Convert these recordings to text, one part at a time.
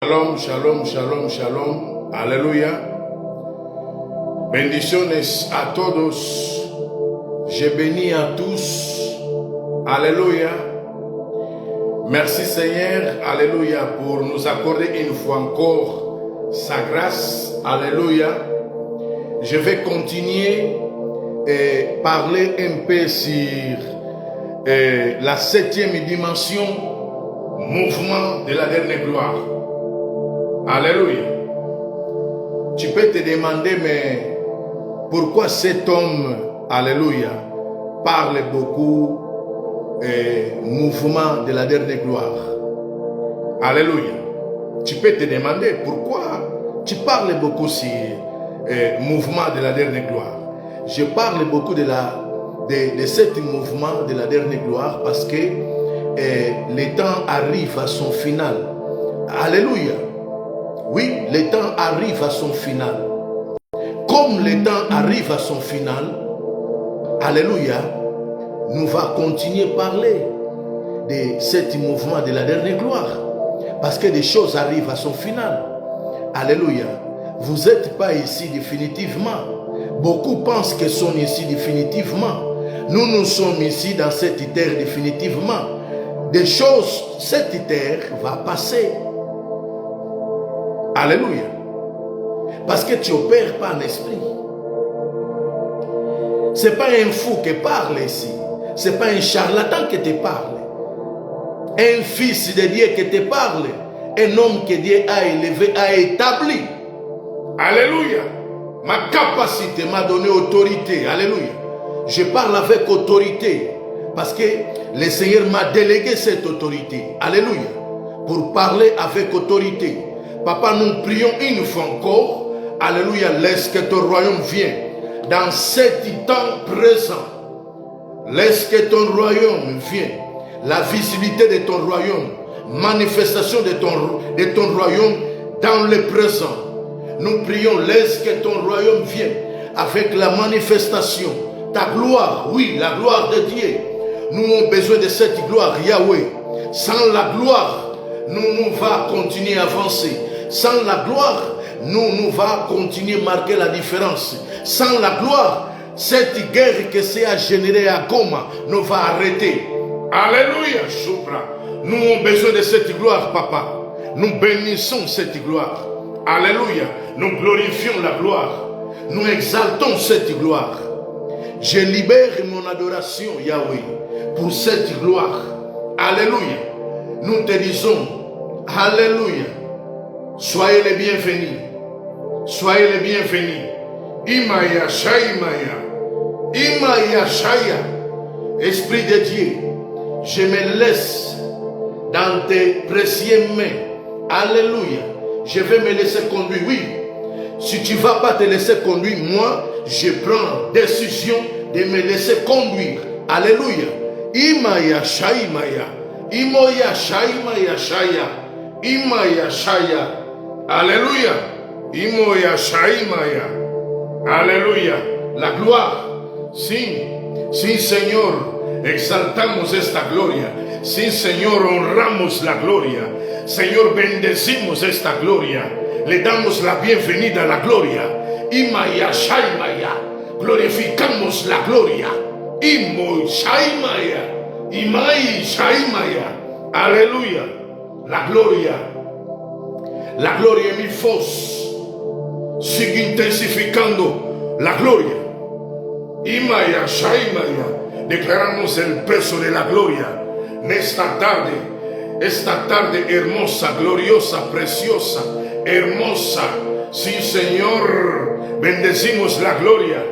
Shalom, shalom, shalom, shalom. Aleluya. Bendiciones a todos. Je bénis à tous. Alléluia. Merci Seigneur, Alléluia, pour nous accorder une fois encore sa grâce. Alléluia. Je vais continuer et parler un peu sur la 7e dimension, mouvement de la dernière gloire. Alléluia. Tu peux te demander, mais pourquoi cet homme, Alléluia, parle beaucoup mouvement de la dernière gloire? Alléluia. Tu peux te demander pourquoi tu parles beaucoup sur mouvement de la dernière gloire. Je parle beaucoup de ce mouvement de la dernière gloire parce que le temps arrive à son final. Alléluia. Oui, le temps arrive à son final. Comme le temps arrive à son final, Alléluia, nous allons continuer à parler de ce mouvement de la dernière gloire. Parce que des choses arrivent à son final. Alléluia. Vous n'êtes pas ici définitivement. Beaucoup pensent qu'ils sont ici définitivement. Nous sommes ici dans cette terre définitivement. Des choses, cette terre va passer. Alléluia. Parce que tu opères pas en esprit. Ce n'est pas un fou qui parle ici. Ce n'est pas un charlatan qui te parle. Un fils de Dieu qui te parle. Un homme que Dieu a élevé, a établi. Alléluia. Ma capacité m'a donné autorité. Alléluia. Je parle avec autorité. Parce que le Seigneur m'a délégué cette autorité. Alléluia. Pour parler avec autorité. Papa, nous prions une fois encore. Alléluia, laisse que ton royaume vienne dans cet temps présent. Laisse que ton royaume vienne. La visibilité de ton royaume. Manifestation de ton royaume dans le présent. Nous prions, laisse que ton royaume vienne avec la manifestation. Ta gloire, oui, la gloire de Dieu. Nous avons besoin de cette gloire, Yahweh. Sans la gloire, nous va continuer à avancer. Sans la gloire, nous va continuer à marquer la différence. Sans la gloire, cette guerre que c'est à générer à Goma nous va arrêter. Alléluia, Choupra. Nous avons besoin de cette gloire, Papa. Nous bénissons cette gloire. Alléluia. Nous glorifions la gloire. Nous exaltons cette gloire. Je libère mon adoration, Yahweh, pour cette gloire. Alléluia. Nous te disons, Alléluia. Soyez les bienvenus. Soyez les bienvenus. Imaya Shaimaya. Imaya Shaya. Esprit de Dieu, je me laisse dans tes précieuses mains. Alléluia. Je vais me laisser conduire. Oui. Si tu ne vas pas te laisser conduire, moi, je prends décision de me laisser conduire. Alléluia. Imaya Shaimaya. Imoya Shaimaya Shaya. Imaya Shaya. Alléluia. Imoya Shaimaya. Alléluia. La gloire. Sí, sí, Señor. Exaltamos esta gloria. Sí, Señor, honramos la gloria. Señor, bendecimos esta gloria. Le damos la bienvenida a la gloria. Imaya Shaimaya. Glorificamos la gloria. Imoy Shaimaya. Imay Shaimaya. Aleluya. La gloria en mi voz sigue intensificando la gloria. Imaya Shaimaya. Declaramos el peso de la gloria en esta tarde hermosa, gloriosa, preciosa, hermosa. Sí, Señor, bendecimos la gloria.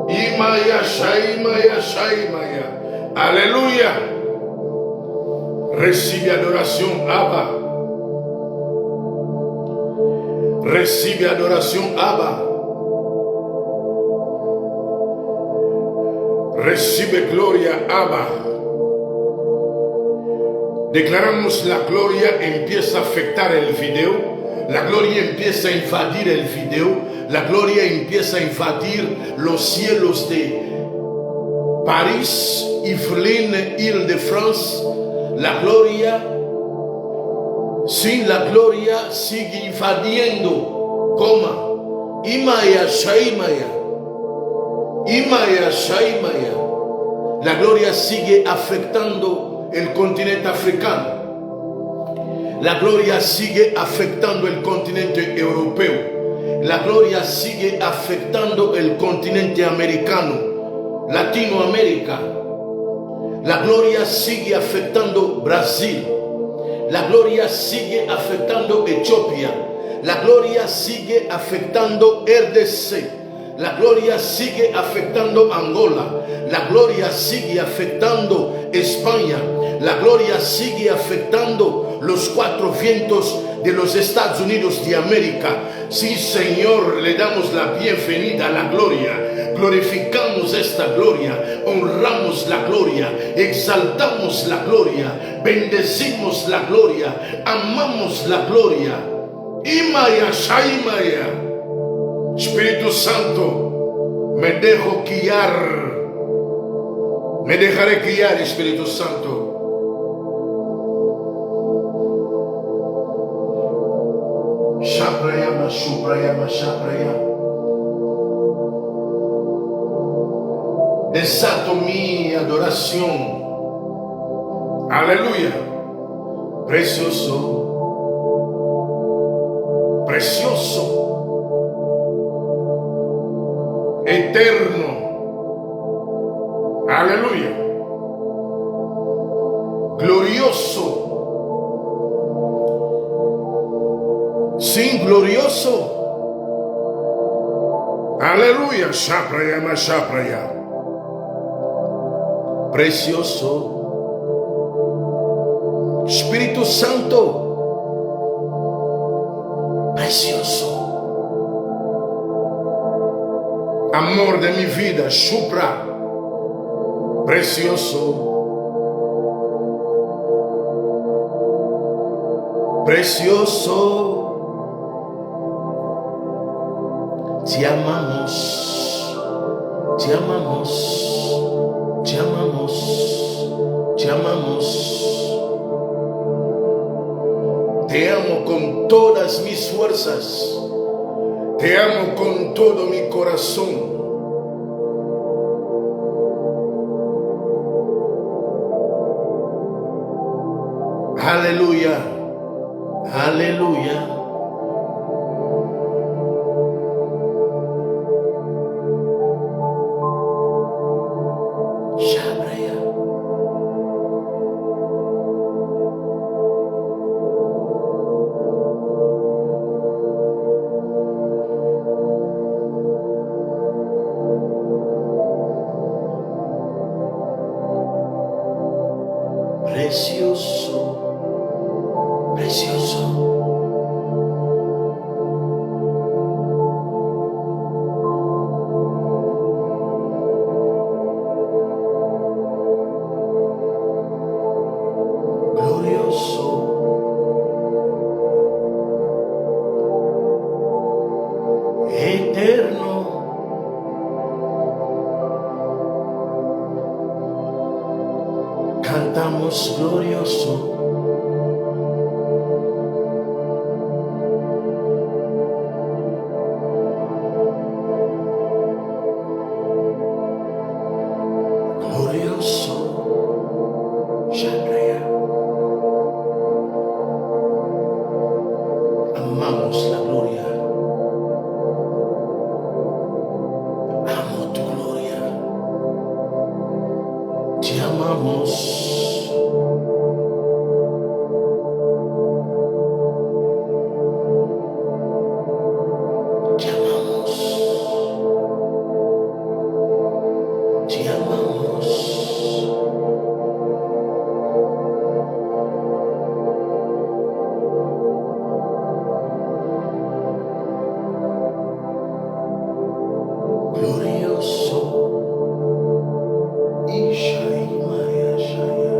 Imaya Shaimaya Shaimaya. Aleluya. Recibe adoración, Abba. Recibe adoración, Abba. Recibe gloria, Abba. Declaramos la gloria empieza a afectar el video. La gloria empieza a invadir el video. La gloria empieza a invadir los cielos de París, Yvelines, Île-de-France. La gloria Si la gloria sigue invadiendo, coma, Imaya Shaimaya, Imaya Shaimaya, la gloria sigue afectando el continente africano. La gloria sigue afectando el continente europeo. La gloria sigue afectando el continente americano, Latinoamérica. La gloria sigue afectando Brasil. La gloria sigue afectando Etiopía. La gloria sigue afectando RDC. La gloria sigue afectando Angola. La gloria sigue afectando España. La gloria sigue afectando los cuatro vientos de los Estados Unidos de América. Sí, Señor, le damos la bienvenida a la gloria. Glorificamos esta gloria, honramos la gloria, exaltamos la gloria, bendecimos la gloria, amamos la gloria. Imaya Shaimaya. Espíritu Santo, me dejo guiar. Me dejaré guiar, Espíritu Santo. Shapraya, Mashupraya, Shapraya. Desato mi adoración. Aleluya. Precioso. Precioso. Eterno. Aleluya. Glorioso. Sin glorioso. Aleluya. Shapraya, Mashapraya. Precioso. Espíritu Santo. Precioso. Amor de mi vida, Shupra. Precioso. Precioso. Te amamos. Te amamos. Te amamos. Te amamos. Te amo con todas mis fuerzas. Te amo con todo mi corazón. Aleluya. Aleluya. Shabraya. Precioso, precioso. Glorioso. Eterno. Cantamos glorioso. Glorioso. Shadraya. Amamos la gloria. Amo tu gloria. Te amamos. Te amamos. Te amamos. Glorioso. Ishaimaya Shaya.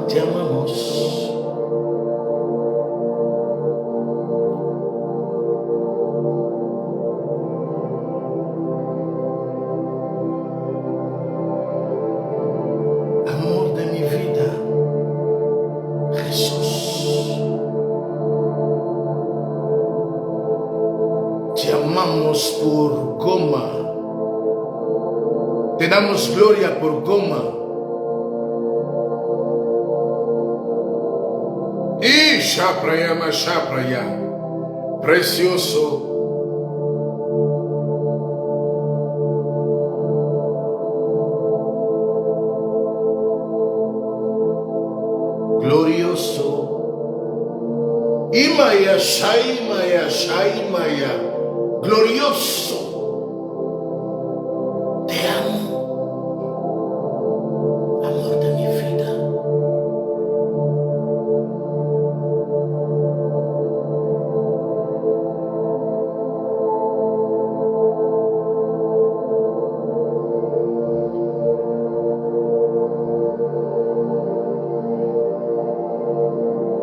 Te amamos. Te damos gloria por Goma. Y Shapraya Mashapraya. Precioso. Glorioso. Imaya Shaimaya Shaimaya. Glorioso. Te amo. Amor de mi vida.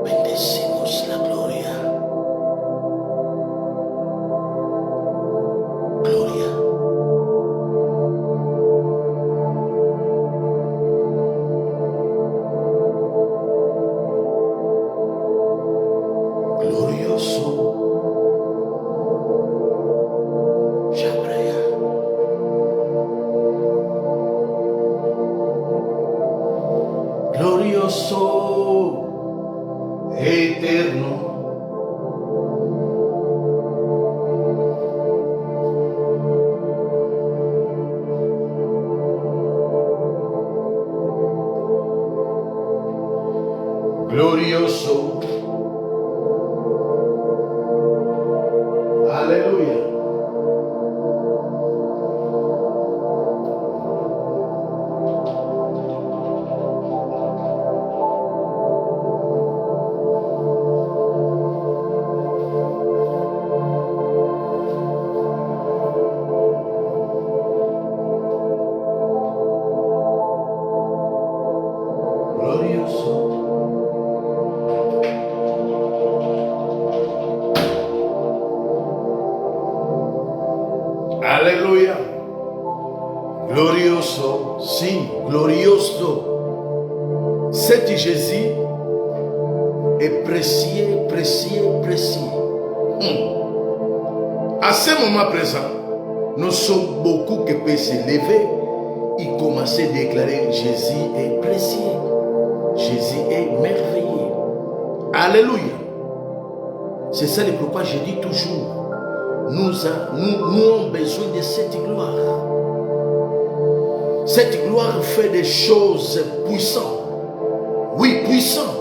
Bendecimos la gloria. Gloria. Glorioso. Shabraya. Glorioso. Eterno. Glorioso. Aleluya. Glorioso. Aleluya. Glorioso. Si, glorioso. Cet Jésus est précieux, précieux, précieux. À ce moment présent, nous sommes beaucoup qui peuvent se lever et commencer à déclarer Jésus est précieux. Jésus est merveilleux. Alléluia. C'est ça le pourquoi je dis toujours. Nous avons besoin de cette gloire. Cette gloire fait des choses puissantes. Oui, puissantes.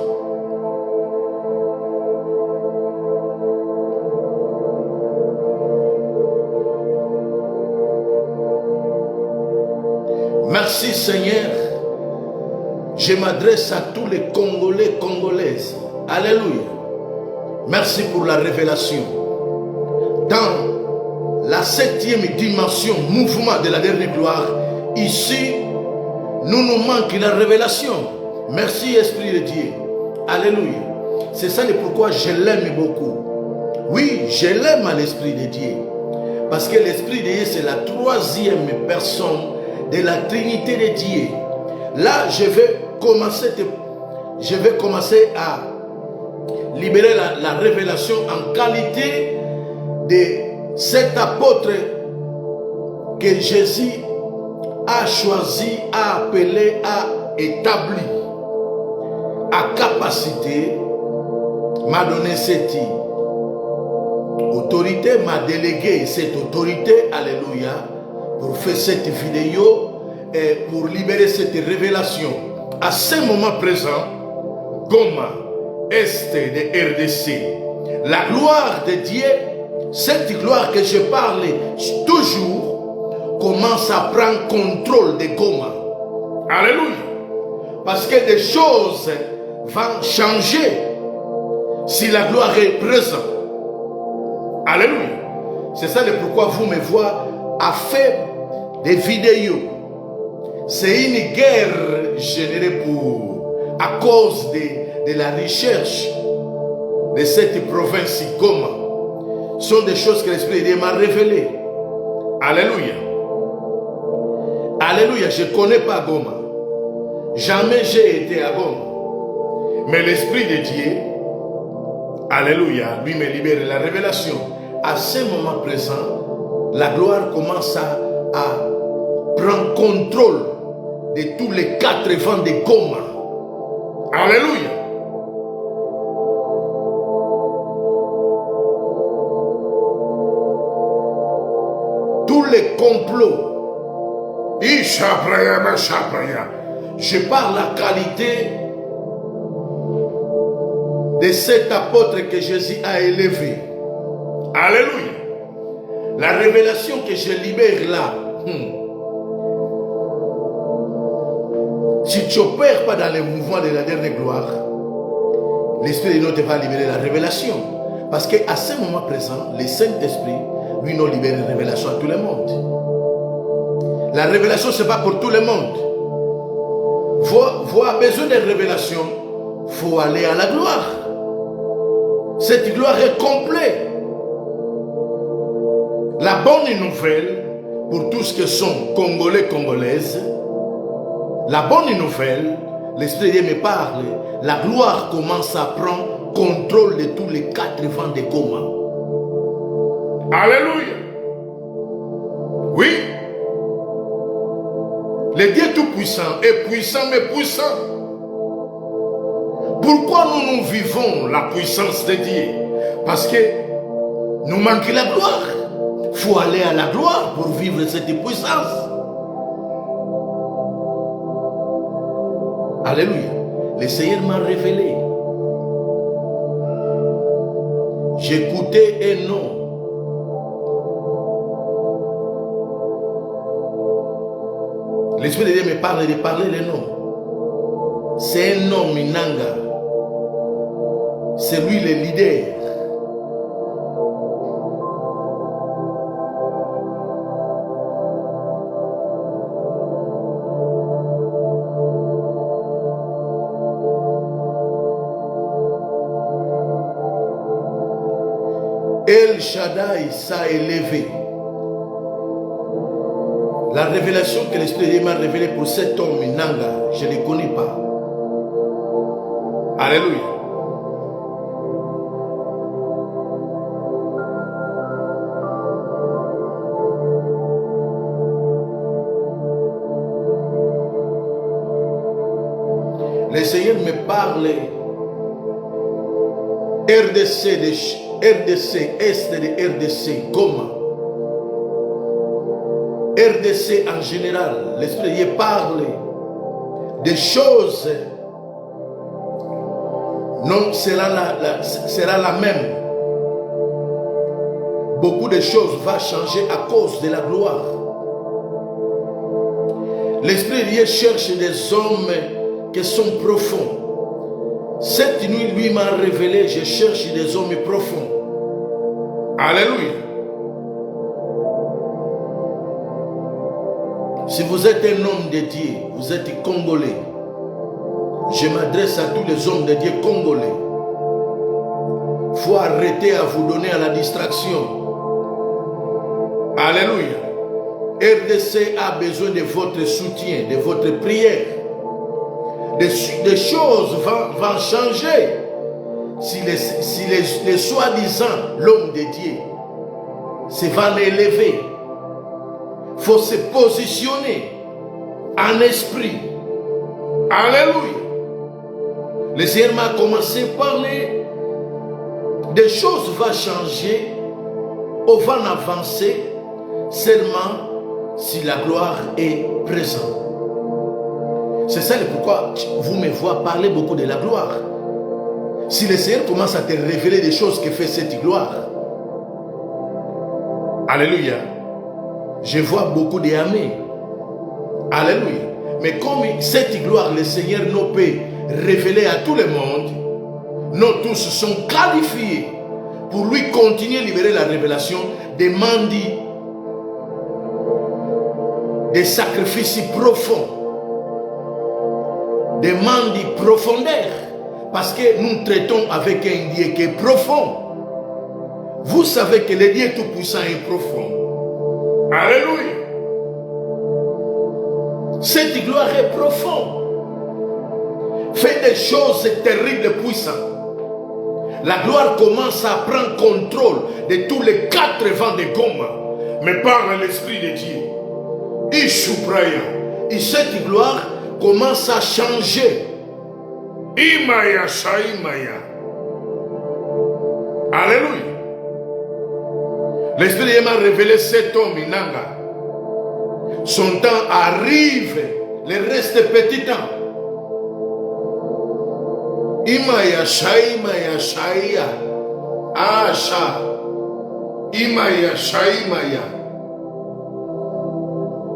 Merci Seigneur. Je m'adresse à tous les Congolais, Congolaises. Alléluia. Merci pour la révélation. Dans la 7e dimension, mouvement de la dernière gloire, ici, nous manque la révélation. Merci Esprit de Dieu. Alléluia. C'est ça le pourquoi je l'aime beaucoup. Oui, je l'aime à l'Esprit de Dieu. Parce que l'Esprit de Dieu, c'est la 3e personne de la Trinité de Dieu. Là, je vais commencer à libérer la révélation en qualité de cet apôtre que Jésus a choisi, a appelé, a établi, à capacité, m'a donné cette autorité, m'a délégué cette autorité, alléluia, pour faire cette vidéo et pour libérer cette révélation. À ce moment présent, Goma, Est de RDC, la gloire de Dieu, cette gloire que je parle toujours, commence à prendre contrôle de Goma. Alléluia. Parce que des choses vont changer si la gloire est présente. Alléluia. C'est ça le pourquoi vous me voyez à faire des vidéos. C'est une guerre générée à cause de la recherche de cette province Goma. Ce sont des choses que l'Esprit de Dieu m'a révélées. Alléluia. Alléluia. Je ne connais pas Goma. Jamais j'ai été à Goma. Mais l'Esprit de Dieu, alléluia, lui me libère la révélation. À ce moment présent, la gloire commence à prendre prend contrôle de tous les 4 vents de Goma. Alléluia. Tous les complots. Je parle la qualité de cet apôtre que Jésus a élevé. Alléluia. La révélation que je libère là. Si tu n'opères pas dans les mouvements de la dernière gloire, l'Esprit de Dieu te va libérer la révélation. Parce qu'à ce moment présent, le Saint-Esprit, lui, nous libère une révélation à tout le monde. La révélation, ce n'est pas pour tout le monde. Vous avez besoin de révélation, il faut aller à la gloire. Cette gloire est complète. La bonne nouvelle, pour tous qui sont Congolais, Congolaises, la bonne nouvelle, l'Esprit de Dieu me parle, la gloire commence à prendre contrôle de tous les 4 vents de Goma. Alléluia. Oui. Le Dieu Tout-Puissant est puissant, mais puissant. Pourquoi nous vivons la puissance de Dieu? Parce que nous manquons la gloire. Il faut aller à la gloire pour vivre cette puissance. Alléluia. Le Seigneur m'a révélé. J'écoutais un nom. L'Esprit de Dieu me parle de parler le nom. C'est un homme Minanga. C'est lui le leader. El Shaddai s'est élevé. La révélation que l'Esprit de Dieu m'a révélée pour cet homme Nanga, je ne le connais pas. Alléluia. Le Seigneur me parle RDC, Est de RDC, Goma. RDC en général, l'Esprit de Dieu parle des choses. Non, sera la même. Beaucoup de choses vont changer à cause de la gloire. L'Esprit de Dieu cherche des hommes qui sont profonds. Cette nuit, lui m'a révélé, je cherche des hommes profonds. Alléluia. Si vous êtes un homme de Dieu, vous êtes Congolais. Je m'adresse à tous les hommes de Dieu congolais. Il faut arrêter à vous donner à la distraction. Alléluia. RDC a besoin de votre soutien, de votre prière. Des choses vont changer si les soi-disant l'homme de Dieu se va l'élever. Il faut se positionner en esprit. Alléluia. Le Seigneur m'a commencé à parler. Des choses vont changer, on va avancer seulement si la gloire est présente. C'est ça pourquoi vous me voyez parler beaucoup de la gloire. Si le Seigneur commence à te révéler des choses que fait cette gloire, alléluia, je vois beaucoup de amis. Alléluia. Mais comme cette gloire, le Seigneur nous peut révéler à tout le monde, nous tous sont qualifiés pour lui continuer à libérer la révélation, demande des sacrifices profonds, demande profondeur, parce que nous traitons avec un Dieu qui est profond. Vous savez que le Dieu Tout-Puissant est profond. Alléluia. Cette gloire est profonde. Fait des choses terribles et puissantes. La gloire commence à prendre contrôle de tous les 4 vents de Goma. Mais par l'Esprit de Dieu, Ishupraya. Et cette gloire commence à changer. Imaya Shaimaya. Alléluia. L'Esprit m'a révélé cet homme, Inanga. Son temps arrive, le reste petit temps. Imaya Shaimaya Shaia. Asha. Imaya Shaimaya.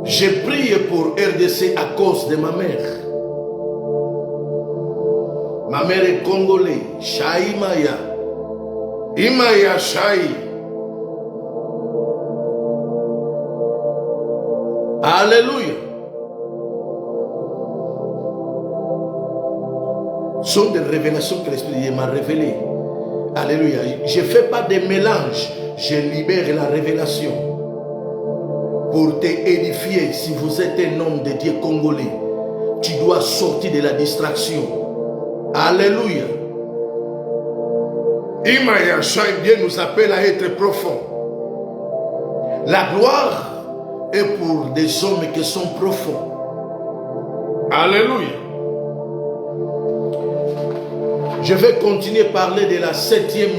J'ai prié pour RDC à cause de ma mère. Ma mère est congolaise. Shaimaya. Imaya Shai. Alléluia. Ce sont des révélations que l'Esprit m'a révélées. Alléluia. Je ne fais pas de mélange. Je libère la révélation. Pour t'édifier, si vous êtes un homme de Dieu congolais, tu dois sortir de la distraction. Alléluia. Imaya Shai, Dieu nous appelle à être profond. La gloire est pour des hommes qui sont profonds. Alléluia. Je vais continuer à parler de la 7e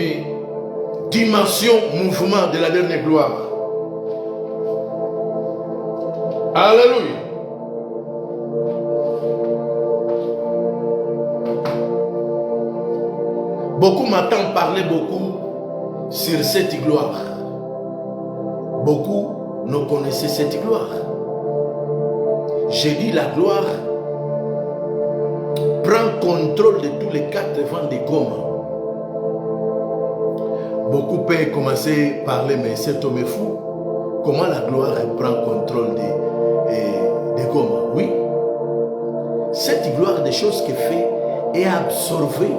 dimension, mouvement de la dernière gloire. Alléluia. Beaucoup m'entendent parler beaucoup sur cette gloire. Beaucoup ne connaissaient cette gloire. J'ai dit la gloire prend contrôle de tous les 4 vents de Goma. Beaucoup peuvent commencer à parler, mais cet homme est fou. Comment la gloire prend contrôle de Goma? Oui. Cette gloire des choses qu'elle fait est absorbée.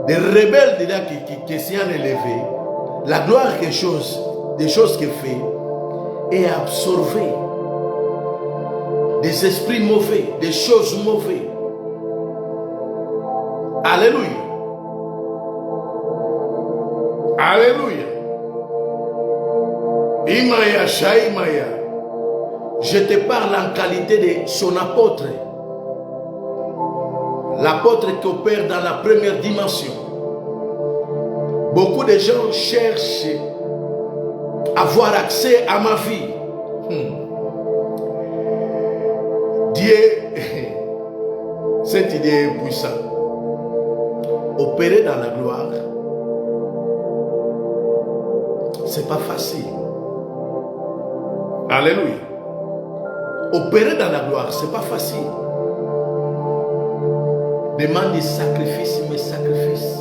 Des rebelles de là qui s'y sont élevés, la gloire des choses qu'elle fait est absorbée. Des esprits mauvais, des choses mauvaises. Alléluia. Alléluia. Imaya Shaimaya. Je te parle en qualité de son apôtre. L'apôtre qui opère dans la première dimension. Beaucoup de gens cherchent à avoir accès à ma vie. Dieu, cette idée est puissante. Opérer dans la gloire, c'est pas facile. Alléluia. Opérer dans la gloire, c'est pas facile. Demande des sacrifices, mais sacrifices.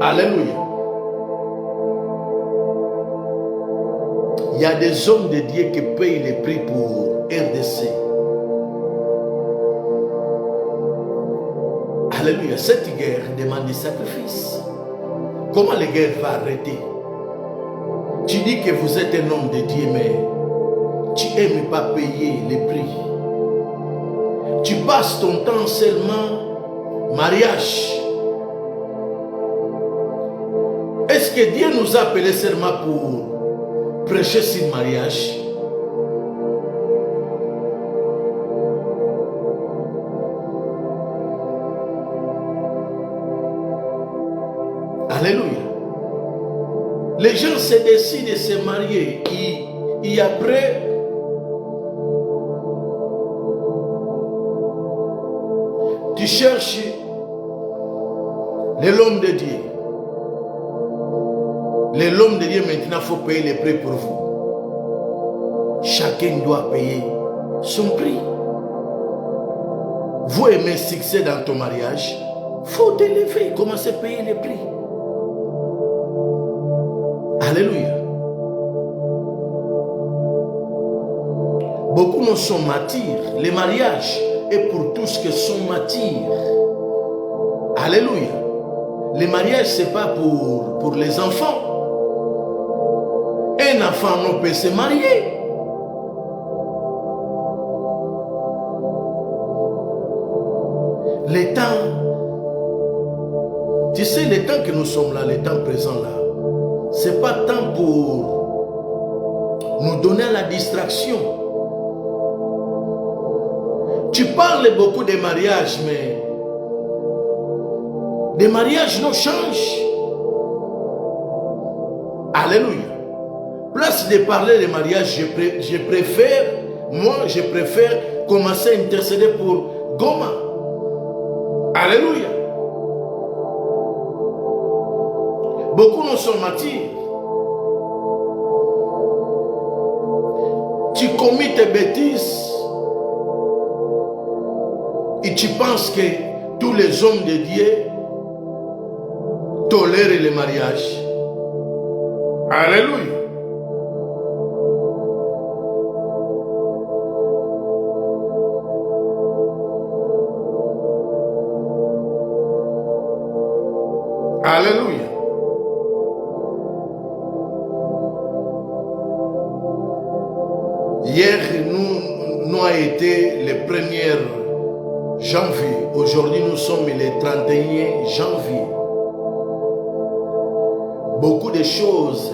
Alléluia. Il y a des hommes de Dieu qui payent les prix pour RDC. Alléluia. Cette guerre demande des sacrifices. Comment la guerre va arrêter? Tu dis que vous êtes un homme de Dieu, mais tu n'aimes pas payer les prix. Tu passes ton temps seulement mariage. Est-ce que Dieu nous a appelés seulement pour prêcher sur le mariage? Alléluia. Les gens se décident de se marier et après, tu cherches l'homme de Dieu. L'homme de Dieu, maintenant, il faut payer les prix pour vous. Chacun doit payer son prix. Vous aimez succès dans ton mariage, il faut t'élever, commencer à payer les prix. Alléluia. Beaucoup ne sont martyrs. Le mariage est pour tous qui sont martyrs. Alléluia. Le mariage, ce n'est pas pour les enfants. Un enfant ne peut se marier. Les temps, tu sais, les temps que nous sommes là, les temps présents là, ce n'est pas temps pour nous donner la distraction. Tu parles beaucoup des mariages, mais les mariages nous changent. Alléluia. Place de parler des mariages, je préfère commencer à intercéder pour Goma. Alléluia. Beaucoup nous sont martyrs. Tu commis tes bêtises et tu penses que tous les hommes de Dieu tolèrent les mariages. Alléluia. Alléluia. Hier, nous a été le 1er janvier. Aujourd'hui, nous sommes le 31 janvier. Beaucoup de choses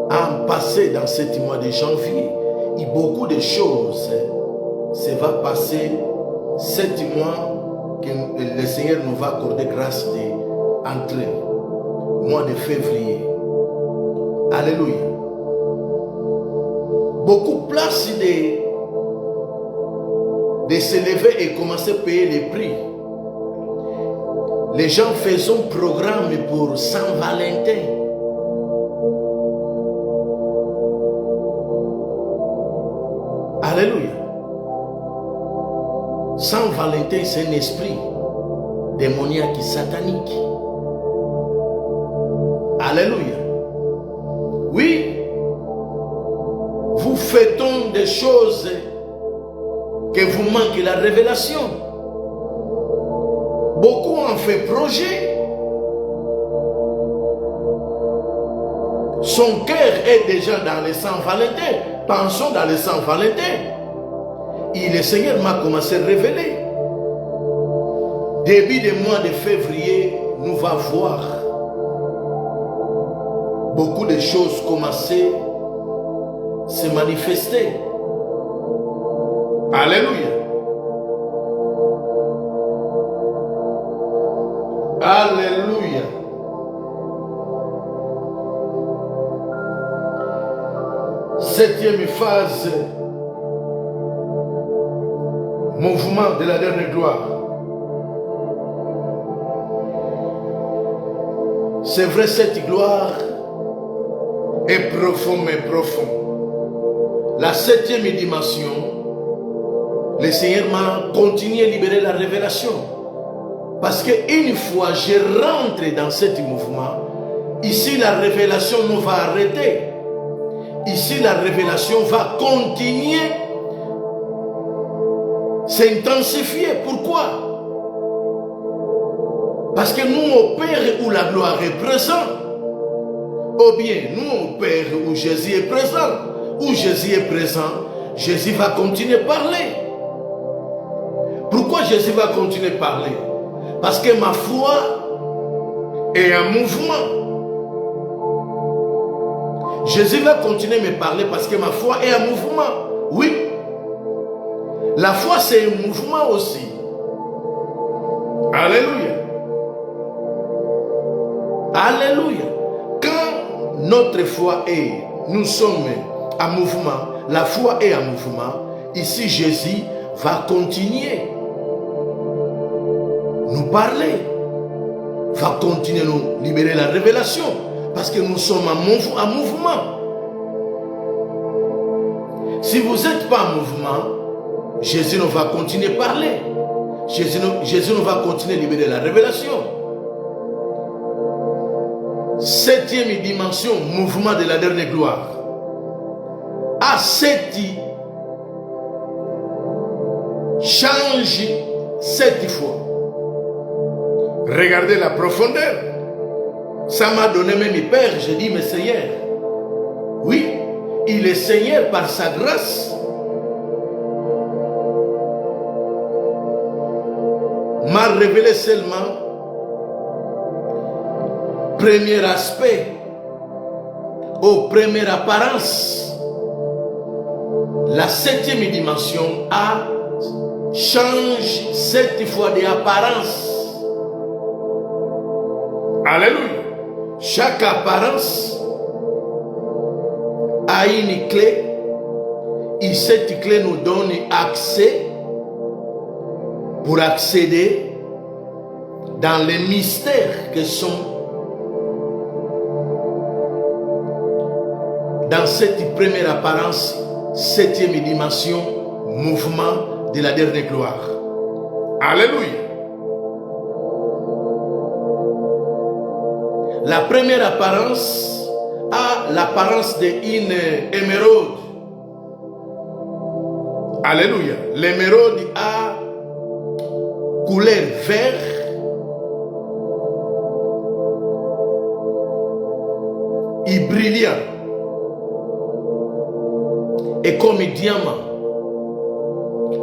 ont passé dans ce mois de janvier. Et beaucoup de choses se va passer ce mois que le Seigneur nous va accorder grâce d'entrer. Mois de février. Alléluia. Beaucoup place de s'élever et commencer à payer les prix. Les gens faisaient un programme pour Saint-Valentin. Alléluia. Saint-Valentin, c'est un esprit démoniaque et satanique. Alléluia. Oui. Vous faites des choses que vous manquez la révélation. Beaucoup ont fait projet. Son cœur est déjà dans le Saint-Valentin. Pensons dans le Saint-Valentin. Et le Seigneur m'a commencé à révéler. Début du mois de février, nous allons voir beaucoup de choses commencer se manifester. Alléluia. Alléluia. Septième phase, mouvement de la dernière gloire. C'est vrai, cette gloire est profonde, mais profonde. La septième dimension, le Seigneur m'a continué à libérer la révélation. Parce qu'une fois je rentre dans ce mouvement, ici la révélation ne va arrêter. Ici la révélation va continuer, s'intensifier. Pourquoi? Parce que nous opérons où la gloire est présente. Ou bien nous opérons où Jésus est présent. Où Jésus est présent, Jésus va continuer à parler. Pourquoi Jésus va continuer à parler? Parce que ma foi est un mouvement. Jésus va continuer à me parler parce que ma foi est un mouvement. Oui. La foi c'est un mouvement aussi. Alléluia. Alléluia. Quand notre foi est, nous sommes en mouvement, la foi est en mouvement, ici Jésus va continuer nous parler, va continuer nous libérer la révélation, parce que nous sommes en mouvement. Si vous n'êtes pas en mouvement, Jésus nous va continuer à parler, Jésus nous va continuer à libérer la révélation. Septième dimension, mouvement de la dernière gloire. À cette change 7 fois. Regardez la profondeur. Ça m'a donné même peur. J'ai dit, mais Seigneur, oui, il est Seigneur par sa grâce. M'a révélé seulement premier aspect aux premières apparences, la septième dimension change 7 fois d'apparence. Alléluia. Chaque apparence a une clé et cette clé nous donne accès pour accéder dans les mystères que sont dans cette première apparence, septième dimension, mouvement de la dernière gloire. Alléluia. La première apparence a l'apparence d'une émeraude. Alléluia. L'émeraude a couleur vert et brillant et comme un diamant.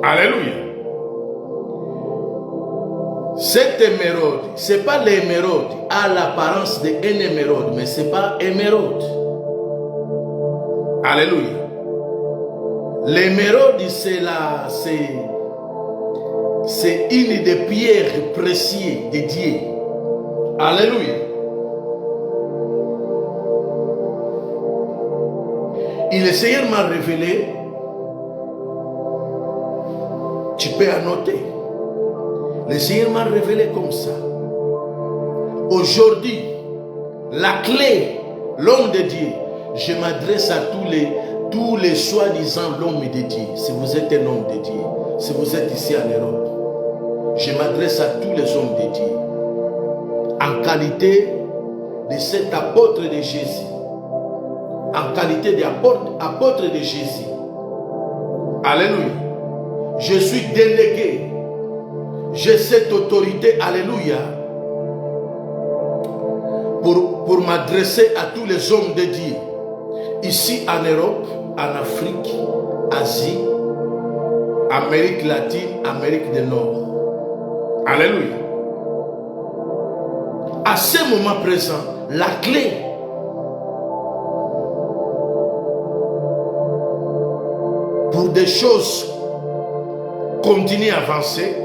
Alléluia. Cette émeraude, ce n'est pas l'émeraude, a l'apparence d'une émeraude, mais ce n'est pas émeraude. Alléluia. L'émeraude, c'est une des pierres précieuses de Dieu. Alléluia. Et le Seigneur m'a révélé, tu peux annoter. Le Seigneur m'a révélé comme ça. Aujourd'hui, la clé, l'homme de Dieu, je m'adresse à tous les soi-disant l'homme de Dieu. Si vous êtes un homme de Dieu, si vous êtes ici en Europe, je m'adresse à tous les hommes de Dieu en qualité de cet apôtre de Jésus, en qualité d'apôtre de Jésus. Alléluia. Je suis délégué. J'ai cette autorité, alléluia, pour m'adresser à tous les hommes de Dieu, ici en Europe, en Afrique, Asie, Amérique latine, Amérique du Nord. Alléluia. À ce moment présent, la clé pour des choses continuer à avancer,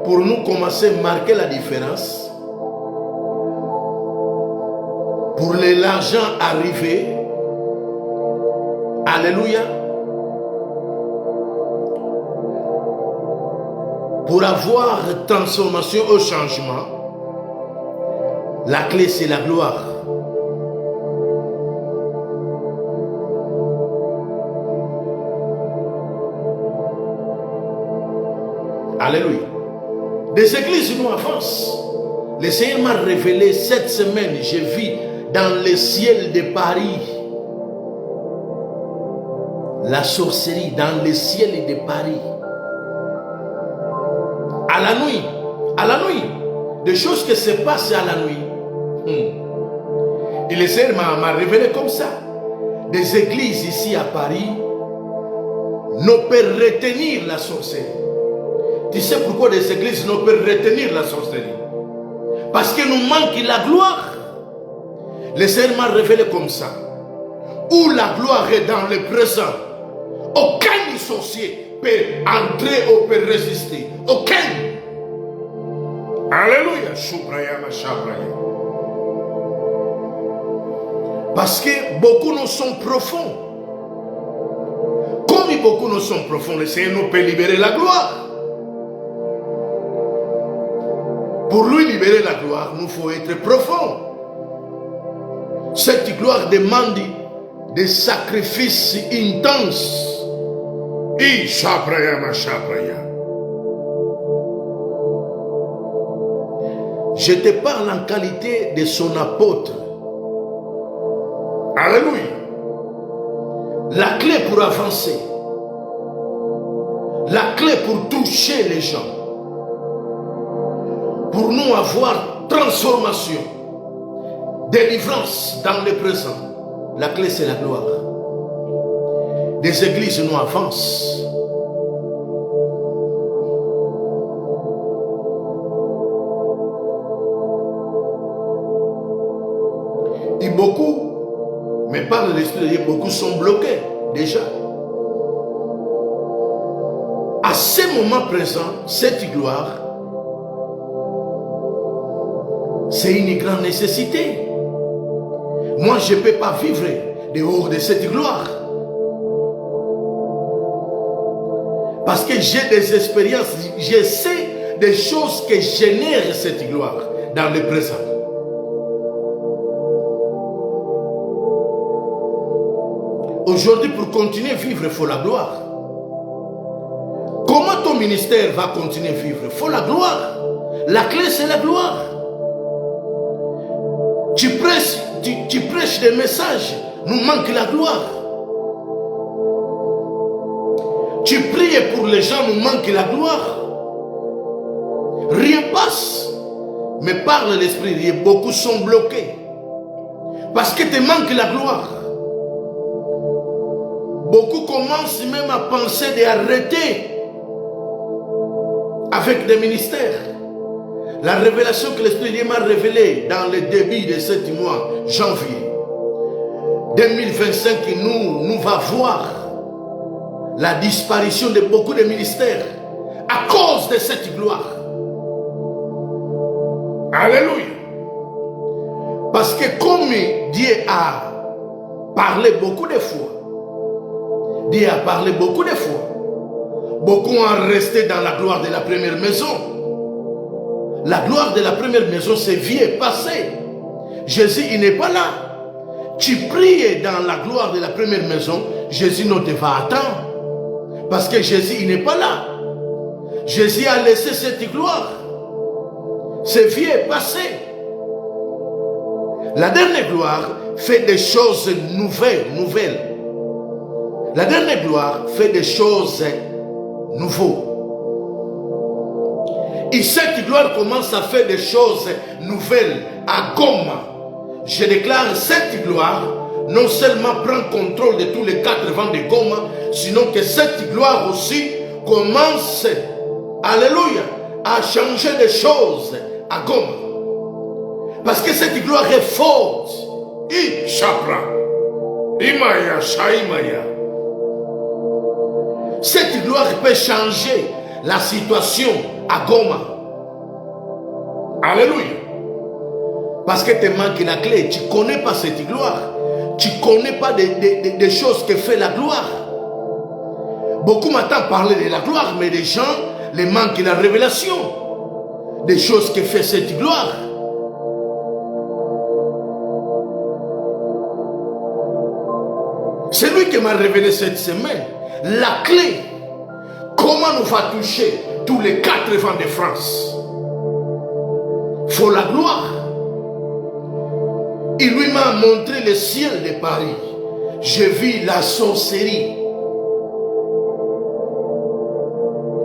pour nous commencer à marquer la différence, pour l'argent arriver, alléluia, pour avoir transformation au changement, la clé c'est la gloire. Alléluia. Des églises nous avancent. Le Seigneur m'a révélé cette semaine, je vis dans le ciel de Paris. La sorcellerie dans le ciel de Paris. À la nuit, des choses qui se passent à la nuit. Et le Seigneur m'a révélé comme ça. Des églises ici à Paris ne peuvent retenir la sorcellerie. Tu sais pourquoi des églises ne peuvent retenir la sorcellerie? Parce qu'il nous manque la gloire. Le Seigneur m'a révélé comme ça. Où la gloire est dans le présent, aucun sorcier peut entrer ou peut résister. Aucun. Alléluia. Parce que beaucoup nous sont profonds. Comme beaucoup nous sont profonds, le Seigneur nous peut libérer la gloire. Pour lui libérer la gloire, nous faut être profond. Cette gloire demande des sacrifices intenses. Je te parle en qualité de son apôtre. Alléluia. La clé pour avancer. La clé pour toucher les gens. Pour nous avoir transformation, délivrance dans le présent. La clé c'est la gloire. Des églises nous avancent. Et beaucoup me de l'Esprit de Dieu, beaucoup sont bloqués déjà. À ce moment présent, cette gloire, c'est une grande nécessité. Moi, je ne peux pas vivre dehors de cette gloire. Parce que j'ai des expériences, je sais des choses qui génèrent cette gloire dans le présent. Aujourd'hui, pour continuer à vivre, il faut la gloire. Comment ton ministère va continuer à vivre? Il faut la gloire. La clé, c'est la gloire. Tu prêches des messages, nous manque la gloire. Tu pries pour les gens, nous manque la gloire. Rien passe. Mais par l'Esprit, beaucoup sont bloqués. Parce que te manque la gloire. Beaucoup commencent même à penser d'arrêter avec des ministères. La révélation que l'Esprit de Dieu m'a révélée dans le début de ce mois, janvier 2025, nous va voir la disparition de beaucoup de ministères à cause de cette gloire. Alléluia. Parce que comme Dieu a parlé beaucoup de fois, Dieu a parlé beaucoup de fois, beaucoup ont resté dans la gloire de la première maison. La gloire de la première maison, c'est vieux, passé. Jésus, il n'est pas là. Tu pries dans la gloire de la première maison, Jésus ne te va attendre. Parce que Jésus, il n'est pas là. Jésus a laissé cette gloire. C'est vieux, passé. La dernière gloire fait des choses nouvelles. La dernière gloire fait des choses nouvelles. Et cette gloire commence à faire des choses nouvelles à Goma. Je déclare cette gloire non seulement prend contrôle de tous les 4 vents de Goma, sinon que cette gloire aussi commence, alléluia, à changer des choses à Goma. Parce que cette gloire est forte. I Chapra, Imaya, Shaimaya. Cette gloire peut changer la situation à Goma. Alléluia. Parce que te manque la clé. Tu ne connais pas cette gloire. Tu ne connais pas des choses que fait la gloire. Beaucoup m'entendent parler de la gloire, mais les gens les manquent la révélation des choses que fait cette gloire. C'est lui qui m'a révélé cette semaine la clé. Comment nous va toucher tous les 4 vents de France? Faut la gloire. Il lui m'a montré le ciel de Paris. Je vis la sorcellerie.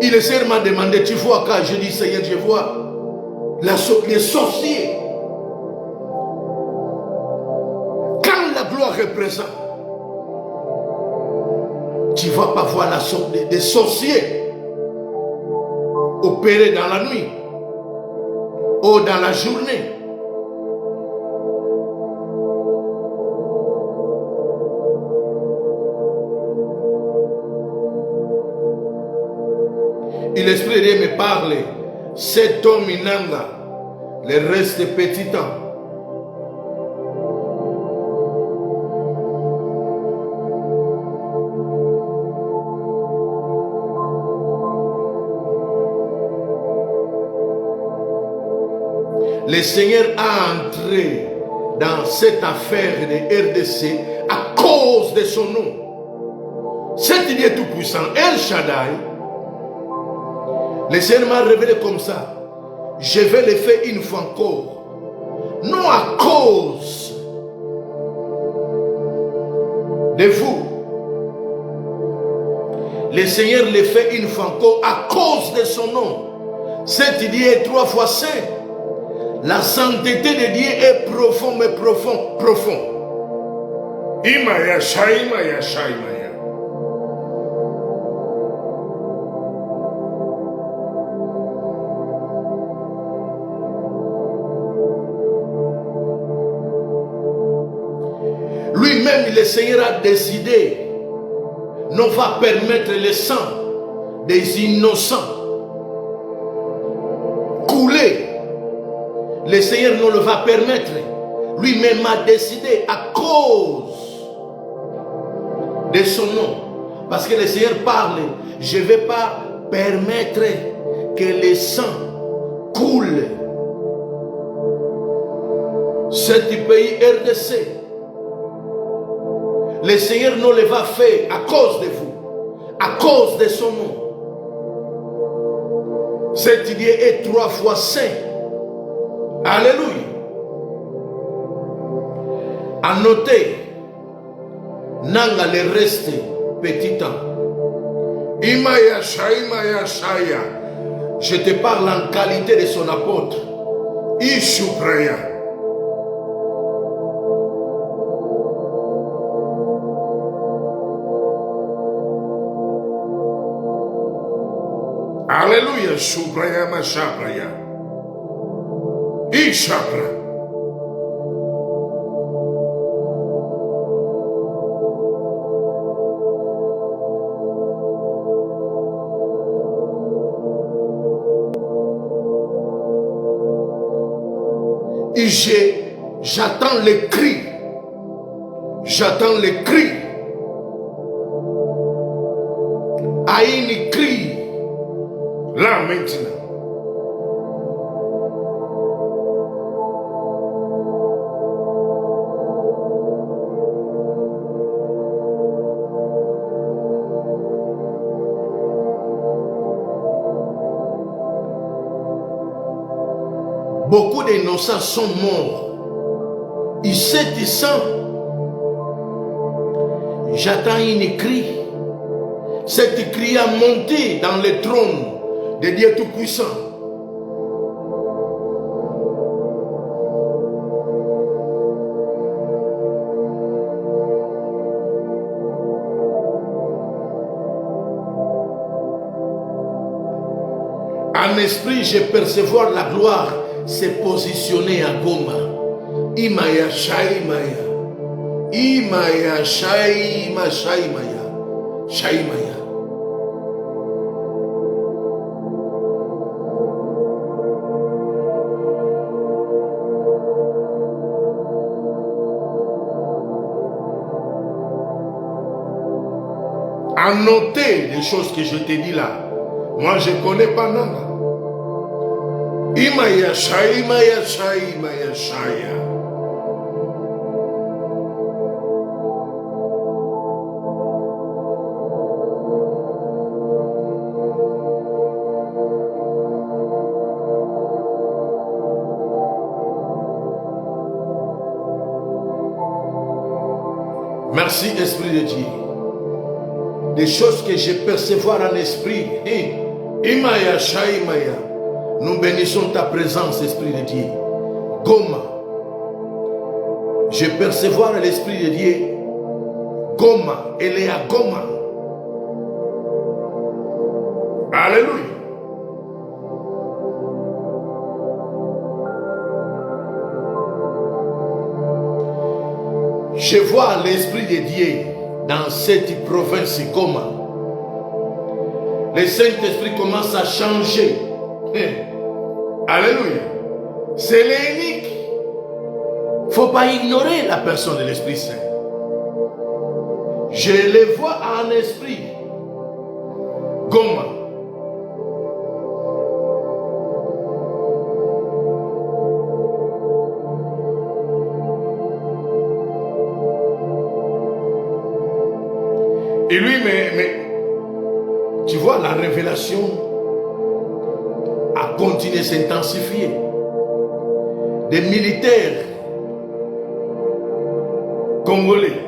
Il le Seigneur m'a demandé, tu vois quand? Je dis, Seigneur, je vois les sorciers. Quand la gloire est présente, tu ne vas pas voir des sorciers opérer dans la nuit ou dans la journée. Et l'Esprit de Dieu me parle, cet homme inanga, le reste petit temps. Le Seigneur a entré dans cette affaire de RDC à cause de son nom. Cet Dieu tout-puissant, El Shaddai, le Seigneur m'a révélé comme ça. Je vais le faire une fois encore. Non à cause de vous. Le Seigneur le fait une fois encore à cause de son nom. Cet Dieu est 3 fois saint. La sainteté de Dieu est profonde, mais profond. Imaya, Shaimaya, Shaimaya. Lui-même, il le Seigneur a décidé, ne va permettre le sang des innocents couler. Le Seigneur ne le va permettre. Lui-même a décidé à cause de son nom. Parce que le Seigneur parle, je ne vais pas permettre que le sang coule. C'est du pays RDC. Le Seigneur ne le va faire à cause de vous, à cause de son nom. Cet Dieu est 3 fois saint. Alléluia. À noter, nanga le reste petit temps. Imaya Shaya. Je te parle en qualité de son apôtre. Ishupraya. Alléluia, Shupraya Mashapraya. Ishapra. J'attends les cris. J'attends les cris. Aïni crie. Là maintenant. Beaucoup d'innocents sont morts. Ils sang. J'attends une cri. Cette cri a monté dans le trône de Dieu Tout-Puissant. En esprit, je percevoir la gloire se positionner à Goma. Imaya Shaimaya. Imaya Shaima Shaimaya. Shaimaya. À noter les choses que je t'ai dit là. Moi, je ne connais pas Nanga. Imaya Shaimaya Shaimaya Shaya. Merci, Esprit de Dieu. Des choses que je percevoir en esprit. Imaya Shaimaya. Nous bénissons ta présence, Esprit de Dieu. Goma. Je percevoir l'Esprit de Dieu. Goma. Elle est à Goma. Alléluia. Je vois l'Esprit de Dieu dans cette province Goma. Le Saint-Esprit commence à changer. Alléluia. C'est l'unique. Il ne faut pas ignorer la personne de l'Esprit Saint. Je le vois en esprit. Goma. Et lui, mais tu vois, la révélation a continué à s'intensifier. Des militaires congolais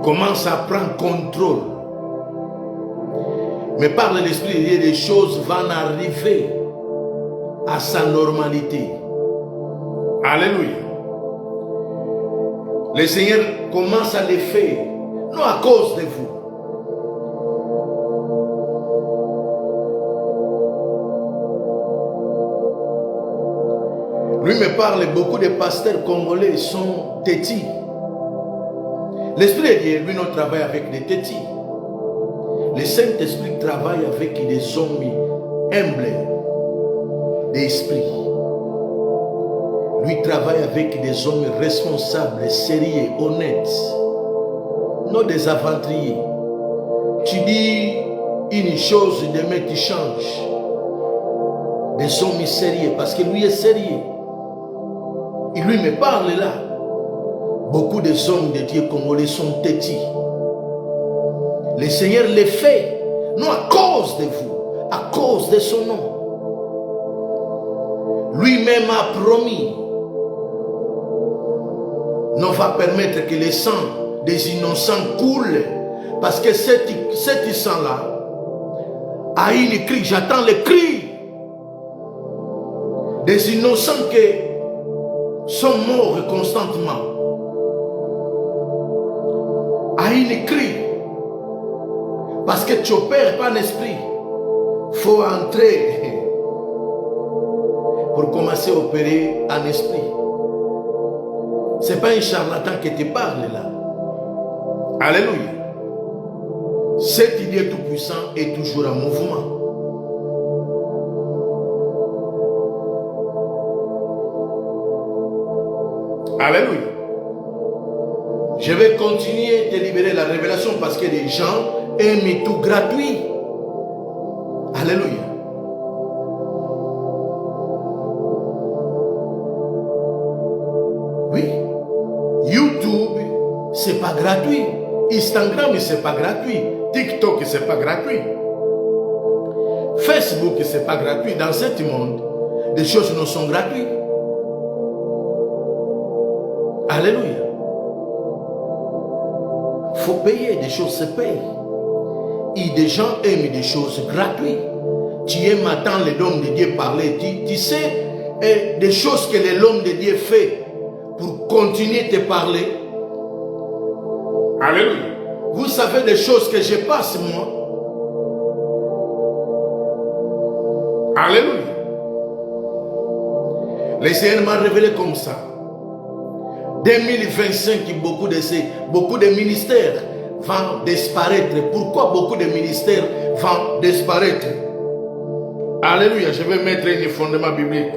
commencent à prendre contrôle. Mais par l'Esprit de Dieu, les choses vont arriver à sa normalité. Alléluia. Le Seigneur commence à les faire, non à cause de vous. Lui me parle, beaucoup de pasteurs congolais sont têtis. L'Esprit de Dieu, lui, ne travaille avec des têtis. Le Saint-Esprit travaille avec des hommes humbles d'esprit. Lui travaille avec des hommes responsables, sérieux, honnêtes, non des aventuriers. Tu dis une chose, demain tu changes. Des hommes sérieux, parce que lui est sérieux. Il lui me parle là. Beaucoup des hommes de Dieu congolais sont têtis. Le Seigneur les fait, non à cause de vous, à cause de son nom. Lui-même a promis, ne va permettre que le sang des innocents coule, parce que cet sang-là a une cri, j'attends le cri des innocents qui sont morts constantement. A une cri, parce que tu opères pas l'esprit, il faut entrer pour commencer à opérer en esprit. Ce n'est pas un charlatan qui te parle là. Alléluia. Cet Dieu tout-puissant est toujours en mouvement. Alléluia. Je vais continuer de libérer la révélation parce que les gens aiment tout gratuit. Alléluia. Oui. YouTube, c'est pas gratuit. Instagram, c'est pas gratuit. TikTok, c'est pas gratuit. Facebook, c'est pas gratuit. Dans ce monde, les choses ne sont gratuites. Alléluia. Il faut payer, des choses se payent. Et des gens aiment des choses gratuites. Tu aimes attendre l'homme de Dieu parler. Tu sais des choses que l'homme de Dieu fait pour continuer de te parler. Alléluia. Vous savez des choses que je passe moi. Alléluia. Le Seigneur m'a révélé comme ça. 2025, beaucoup de ministères vont disparaître. Pourquoi beaucoup de ministères vont disparaître? Alléluia, je vais mettre un fondement biblique.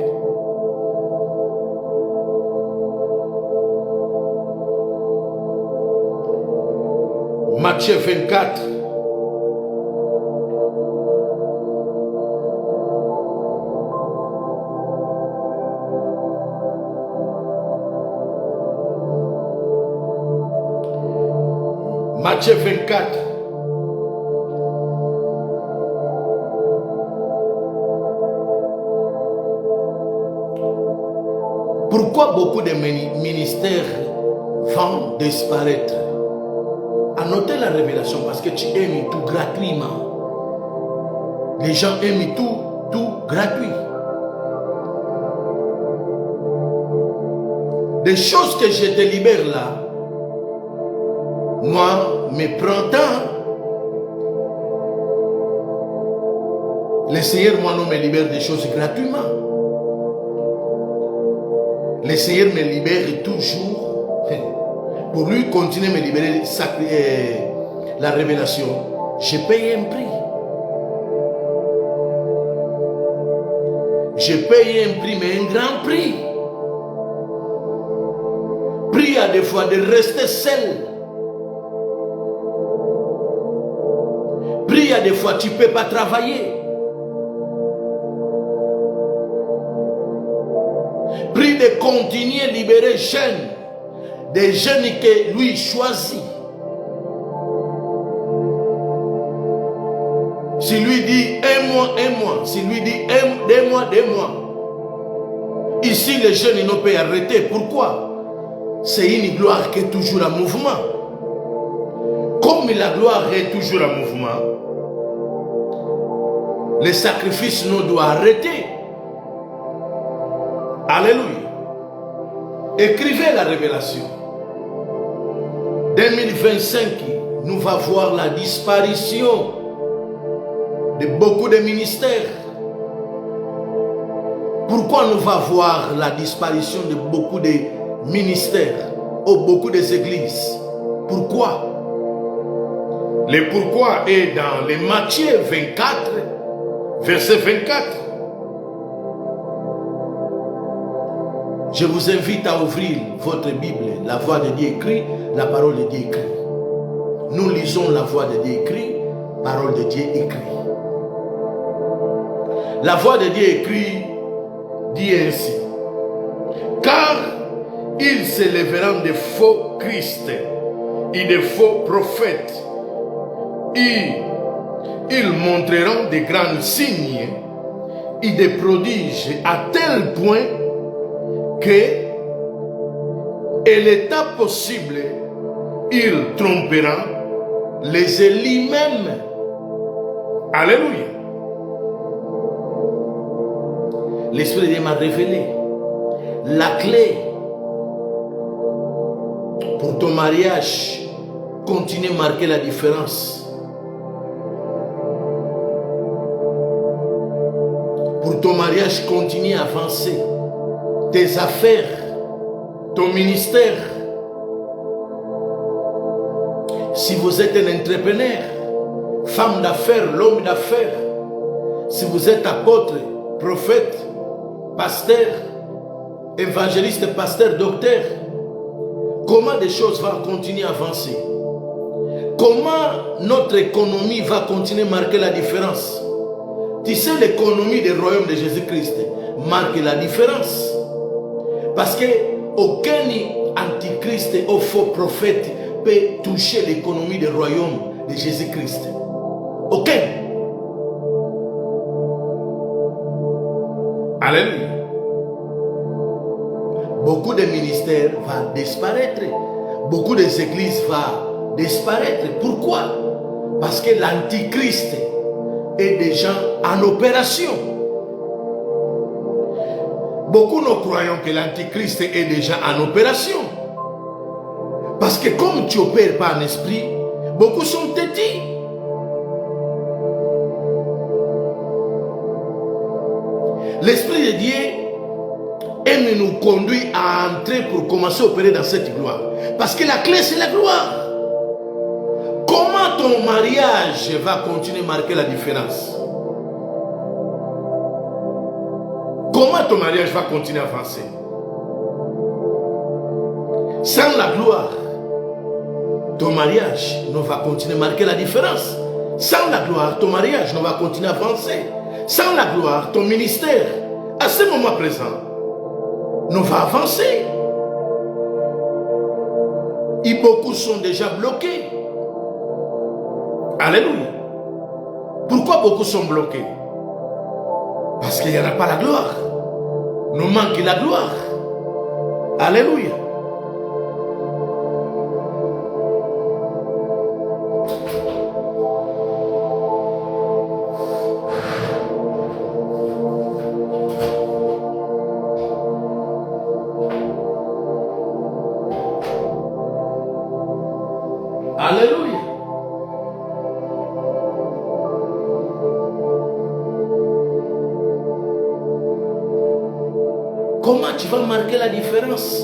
Matthieu 24. Matthieu 24. Pourquoi beaucoup de ministères vont disparaître? Annotez la révélation parce que tu aimes tout gratuitement. Les gens aiment tout gratuit. Des choses que je te libère là, moi, me prends temps. Le Seigneur, moi, non me libère des choses gratuitement. Le Seigneur me libère toujours. Pour lui continuer à me libérer la révélation, je paye un prix. Je paye un prix, mais un grand prix. Prix à des fois de rester seul. Prix à des fois tu ne peux pas travailler. Prix de continuer à libérer jeunes. Des jeunes que lui choisit. Si lui dit un mois. Si lui dit 2 mois. Ici, les jeunes n'ont pas arrêté. Pourquoi? C'est une gloire qui est toujours en mouvement. Comme la gloire est toujours en mouvement, le sacrifice ne doit arrêter. Alléluia. Écrivez la révélation. 2025, nous va voir la disparition de beaucoup de ministères. Pourquoi nous va voir la disparition de beaucoup de ministères ou beaucoup des églises? Pourquoi? Le pourquoi est dans les Matthieu 24, verset 24. Je vous invite à ouvrir votre Bible, la voix de Dieu écrit, la parole de Dieu écrit. Nous lisons la voix de Dieu écrit, parole de Dieu écrit. La voix de Dieu écrit dit ainsi: car ils s'élèveront de faux Christ et de faux prophètes. Ils montreront de grands signes et des prodiges à tel point que, et l'état possible, ils tromperont les élus même. Alléluia. L'Esprit de Dieu m'a révélé la clé pour ton mariage. Continue à marquer la différence. Pour ton mariage, continue à avancer. Tes affaires, ton ministère. Si vous êtes un entrepreneur, femme d'affaires, l'homme d'affaires, si vous êtes apôtre, prophète, pasteur, évangéliste, pasteur, docteur, comment des choses vont continuer à avancer? Comment notre économie va continuer à marquer la différence? Tu sais, l'économie du royaume de Jésus-Christ marque la différence. Parce qu'aucun antichrist ou faux prophète peut toucher l'économie du royaume de Jésus-Christ. Aucun. Alléluia. Beaucoup de ministères vont disparaître. Beaucoup des églises vont disparaître. Pourquoi? Parce que l'antichrist est déjà en opération. Beaucoup nous croyons que l'antichrist est déjà en opération. Parce que comme tu opères par un esprit, beaucoup sont têtus. L'Esprit de Dieu aime nous conduire à entrer pour commencer à opérer dans cette gloire. Parce que la clé, c'est la gloire. Comment ton mariage va continuer à marquer la différence? Comment ton mariage va continuer à avancer? Sans la gloire, ton mariage ne va continuer à marquer la différence. Sans la gloire, ton mariage ne va continuer à avancer. Sans la gloire, ton ministère, à ce moment présent, ne va avancer. Et beaucoup sont déjà bloqués. Alléluia. Pourquoi beaucoup sont bloqués? Parce qu'il n'y en a pas la gloire. Nous manque la gloire. Alléluia. Alléluia. Comment tu vas marquer la différence?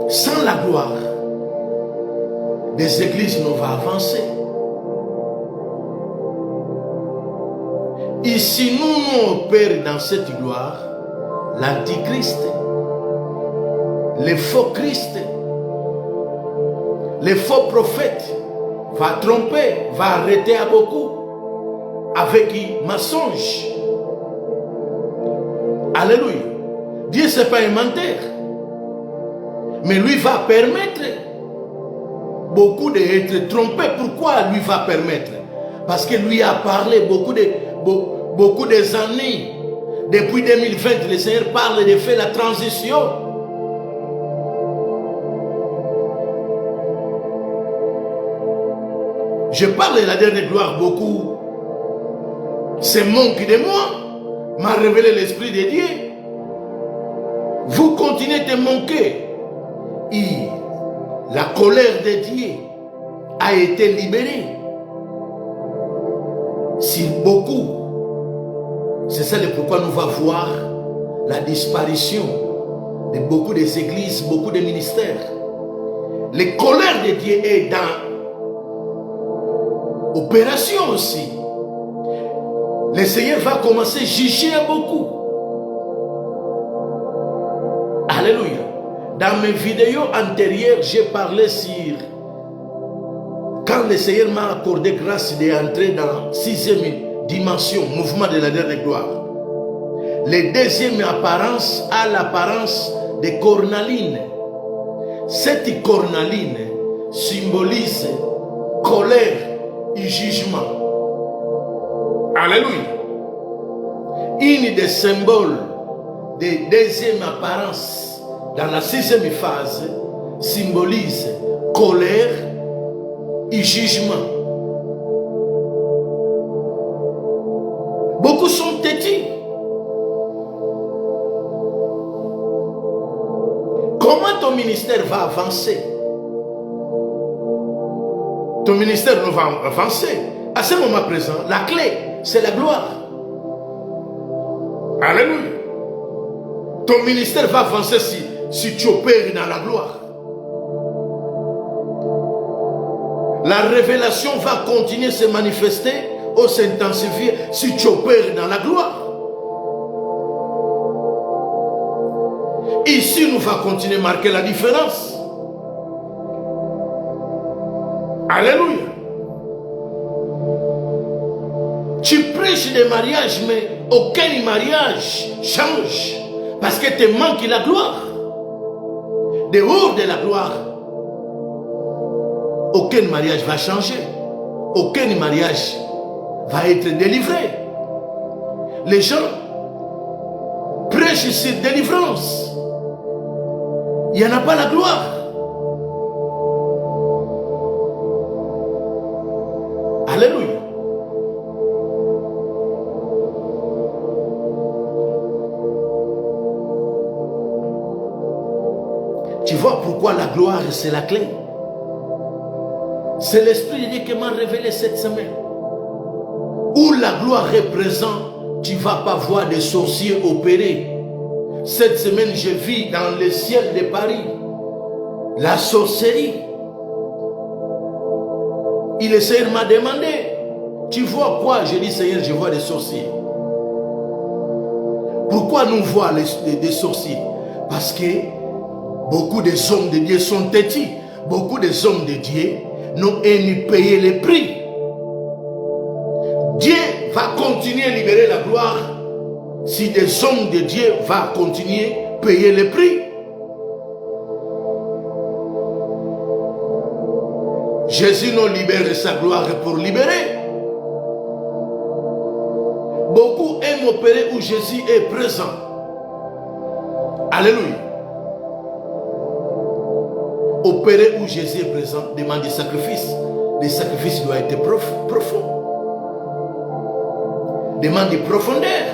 Sans la gloire, des églises ne vont avancer. Et si nous opérons dans cette gloire, l'antichrist, les faux Christ, les faux prophètes va tromper, va arrêter à beaucoup avec mensonge. Alléluia. Dieu c'est pas un menteur, mais lui va permettre beaucoup d'être trompés. Pourquoi lui va permettre? Parce que lui a parlé beaucoup des années. Depuis 2020, le Seigneur parle de faire la transition. Je parle de la dernière gloire beaucoup. C'est manque de moi m'a révélé l'Esprit de Dieu. Vous continuez de manquer. Et la colère de Dieu a été libérée. sur beaucoup. C'est ça le pourquoi nous allons voir la disparition de beaucoup des églises, beaucoup de ministères. La colère de Dieu est dans l'opération aussi. Le Seigneur va commencer à juger beaucoup. Alléluia. Dans mes vidéos antérieures, j'ai parlé sur quand le Seigneur m'a accordé grâce d'entrer dans la 6e dimension, mouvement de la dernière gloire. La deuxième apparence a l'apparence de cornaline. Cette cornaline symbolise colère et jugement. Alléluia. Une des symboles de deuxième apparence dans la 6e phase symbolise colère et jugement. Beaucoup sont têtus. Comment ton ministère va avancer? Ton ministère ne va avancer. À ce moment présent, la clé, c'est la gloire. Alléluia. Ton ministère va avancer si tu opères dans la gloire. La révélation va continuer à se manifester ou s'intensifier si tu opères dans la gloire. Ici, nous allons continuer à marquer la différence. Alléluia. Tu prêches des mariages, mais aucun mariage change. Parce que te manque la gloire. Dehors de la gloire, aucun mariage va changer. Aucun mariage va être délivré. Les gens prêchent sur délivrance. Il n'y en a pas la gloire. Alléluia. Tu vois pourquoi la gloire, c'est la clé. C'est l'Esprit de Dieu qui m'a révélé cette semaine. Où la gloire est présente, tu ne vas pas voir des sorciers opérer. Cette semaine, je vis dans le ciel de Paris la sorcellerie. Et le Seigneur m'a demandé, tu vois quoi? J'ai dit, Seigneur, je vois des sorciers. Pourquoi nous voyons des sorciers? Parce que beaucoup des hommes de Dieu sont têtus. Beaucoup des hommes de Dieu n'ont ni payé le prix. Dieu va continuer à libérer la gloire si des hommes de Dieu vont continuer à payer le prix. Jésus nous libère sa gloire pour libérer. Beaucoup aiment opérer où Jésus est présent. Alléluia. Opérer où Jésus est présent demande des sacrifices. Les sacrifices doivent être profonds. Demande de profondeur.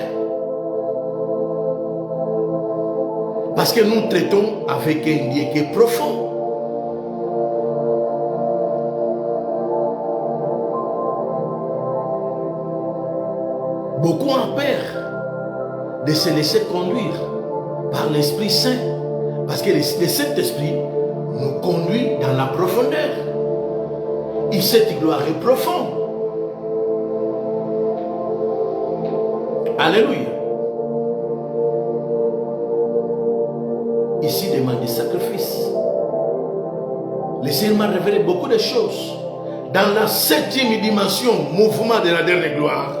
Parce que nous traitons avec un Dieu qui est profond. Beaucoup ont peur de se laisser conduire par l'Esprit Saint. Parce que le Saint-Esprit nous conduit dans la profondeur. Et cette gloire est profonde. Alléluia. Ici demande des sacrifices. Le Seigneur m'a révélé beaucoup de choses. Dans la 7e dimension, mouvement de la dernière gloire,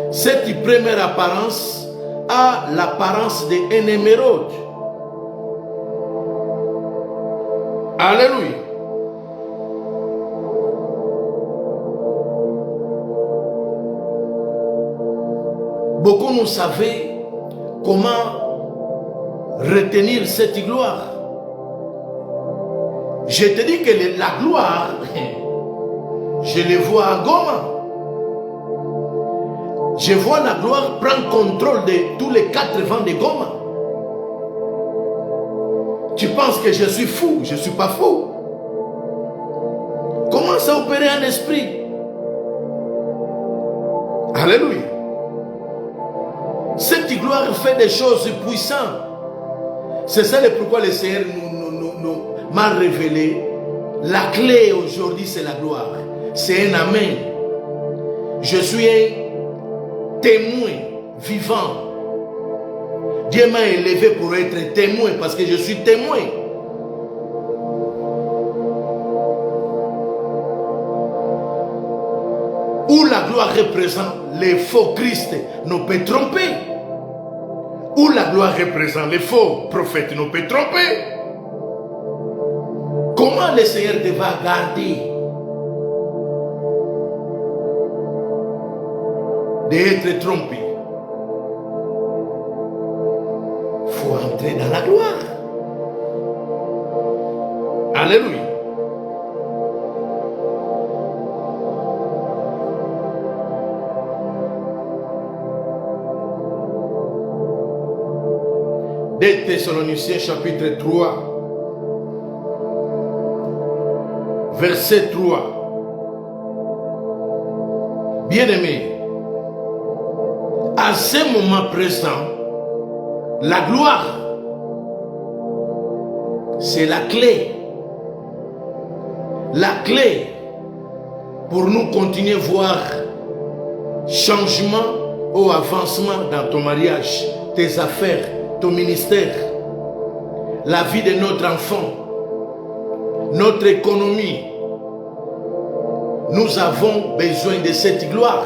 cette première apparence a l'apparence d'un émeraude. Alléluia. Beaucoup nous savaient comment retenir cette gloire. Je te dis que la gloire, je le vois à Goma. Je vois la gloire prendre contrôle de tous les 4 vents de Goma. Tu penses que je suis fou? Je ne suis pas fou. Commence à opérer un esprit. Alléluia. Cette gloire fait des choses puissantes. C'est ça le pourquoi le Seigneur m'a révélé. La clé aujourd'hui, c'est la gloire. C'est un amen. Je suis un témoin vivant. Dieu m'a élevé pour être témoin parce que je suis témoin. Où la gloire représente les faux Christ ne peut tromper. Où la gloire représente les faux prophètes ne peut tromper. Comment le Seigneur te va garder d'être trompé? Il faut entrer dans la gloire. Alléluia. Des Thessaloniciens chapitre 3, verset 3. Bien-aimés, à ce moment présent, la gloire, c'est la clé. La clé pour nous continuer à voir changement ou avancement dans ton mariage, tes affaires, ton ministère, la vie de notre enfant, notre économie. Nous avons besoin de cette gloire.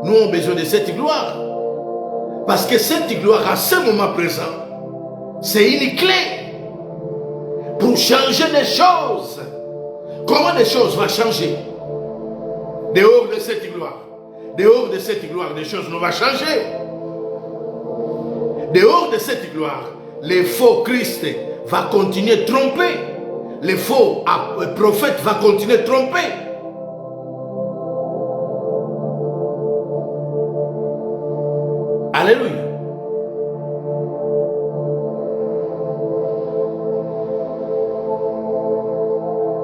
Nous avons besoin de cette gloire. Parce que cette gloire, à ce moment présent, c'est une clé pour changer les choses. Comment les choses vont changer? Dehors de cette gloire. Dehors de cette gloire, les choses ne vont changer. Dehors de cette gloire, les faux Christ vont continuer à tromper. Les faux prophètes vont continuer à tromper. Alléluia.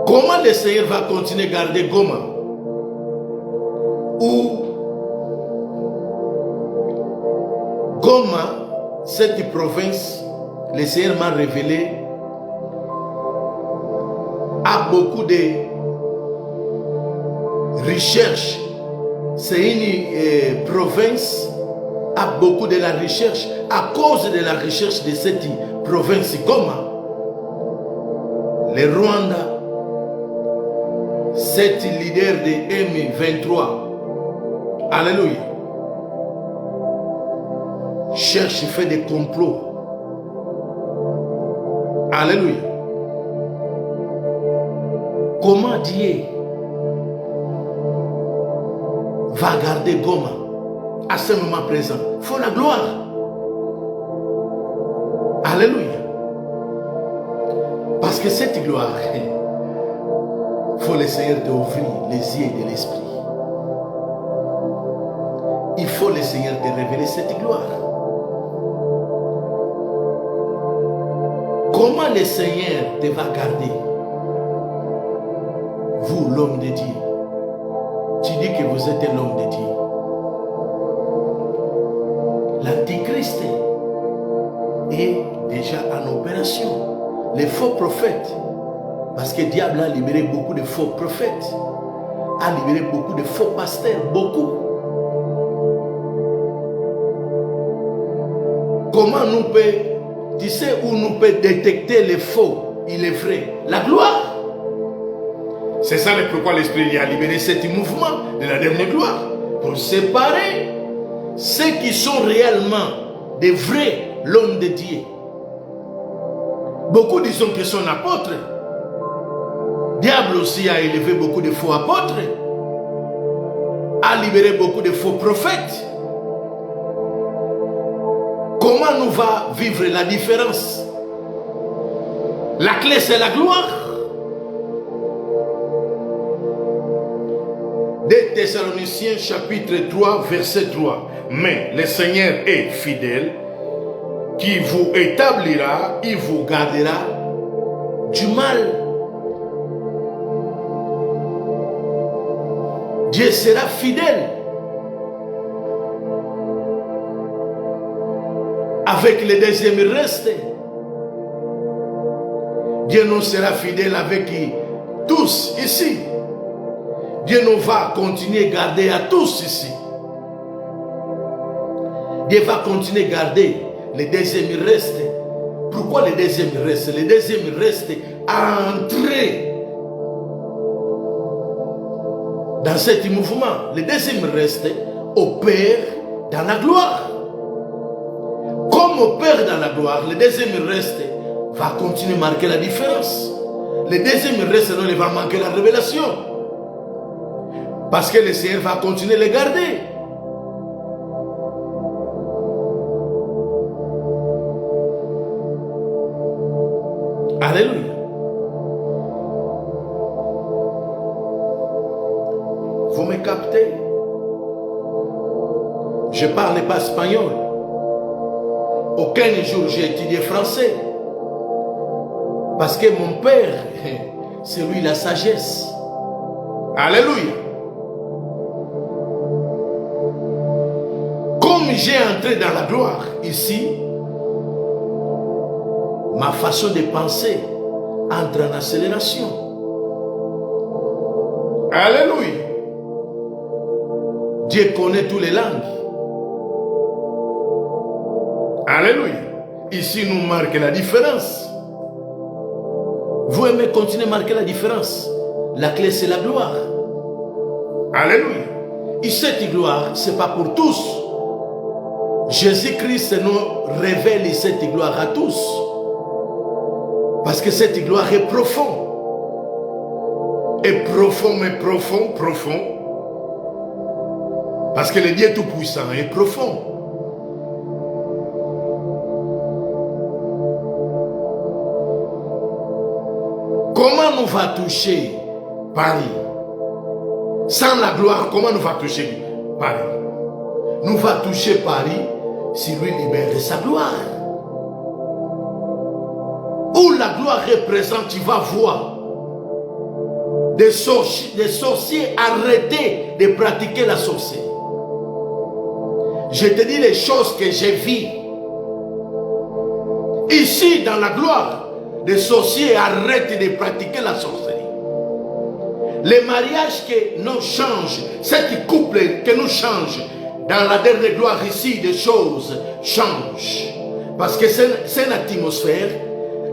Comment le Seigneur va continuer à garder Goma? Ou Goma, cette province, le Seigneur m'a révélé, a beaucoup de recherches. C'est une province, a beaucoup de la recherche. À cause de la recherche de cette province Goma, le Rwanda, cet leader de M23, alléluia, cherche, fait des complots. Alléluia. Comment Dieu va garder Goma à ce moment présent? Il faut la gloire. Alléluia. Parce que cette gloire, il faut le Seigneur t'ouvrir les yeux de l'esprit. Il faut le Seigneur te révéler cette gloire. Comment le Seigneur te va garder? Vous, l'homme de Dieu. Tu dis que vous êtes l'homme de Dieu. L'Antichrist est déjà en opération. Les faux prophètes. Parce que le diable a libéré beaucoup de faux prophètes. A libéré beaucoup de faux pasteurs. Beaucoup. Comment nous pouvons... Tu sais où nous pouvons détecter les faux et les vrais? La gloire. C'est ça le pourquoi l'Esprit a libéré ce mouvement de la dernière gloire. Pour séparer ceux qui sont réellement des vrais l'homme de Dieu. Beaucoup disent qu'ils sont apôtres. Diable aussi a élevé beaucoup de faux apôtres. A libéré beaucoup de faux prophètes. Comment nous va vivre la différence? La clé, c'est la gloire. Des Thessaloniciens chapitre 3, verset 3. Mais le Seigneur est fidèle, qui vous établira, il vous gardera du mal. Dieu sera fidèle. avec le deuxième reste. Dieu nous sera fidèle avec tous ici. Dieu nous va continuer à garder à tous ici. Dieu va continuer à garder le deuxième reste. Pourquoi le deuxième reste? Le deuxième reste a entré dans ce mouvement. Le deuxième reste opère dans la gloire. Comme opère dans la gloire, le deuxième reste va continuer à marquer la différence. Le deuxième reste, non, il va manquer la révélation. Parce que le Seigneur va continuer à les garder. Alléluia. Vous me captez? Je ne parle pas espagnol. Aucun jour j'ai étudié français. Parce que mon père, c'est lui la sagesse. Alléluia. Comme j'ai entré dans la gloire ici, ma façon de penser entre en accélération. Alléluia. Dieu connaît toutes les langues. Alléluia. Ici nous marque la différence. Vous aimez continuer à marquer la différence. La clé c'est la gloire. Alléluia. Et cette gloire, ce n'est pas pour tous. Jésus-Christ nous révèle cette gloire à tous. Parce que cette gloire est profonde. Et profond, mais profond, profond. Parce que le Dieu Tout-Puissant est profond. Comment nous va toucher Paris? Sans la gloire, comment nous va toucher Paris? Nous va toucher Paris si lui libère sa gloire. Où la gloire est présente, tu vas voir des sorciers arrêter de pratiquer la sorcellerie. Je te dis les choses que j'ai vues. Ici, dans la gloire, les sorciers arrêtent de pratiquer la sorcellerie. Les mariages que nous changent, cette couple que nous change, dans la dernière gloire ici, des choses changent. Parce que c'est une atmosphère.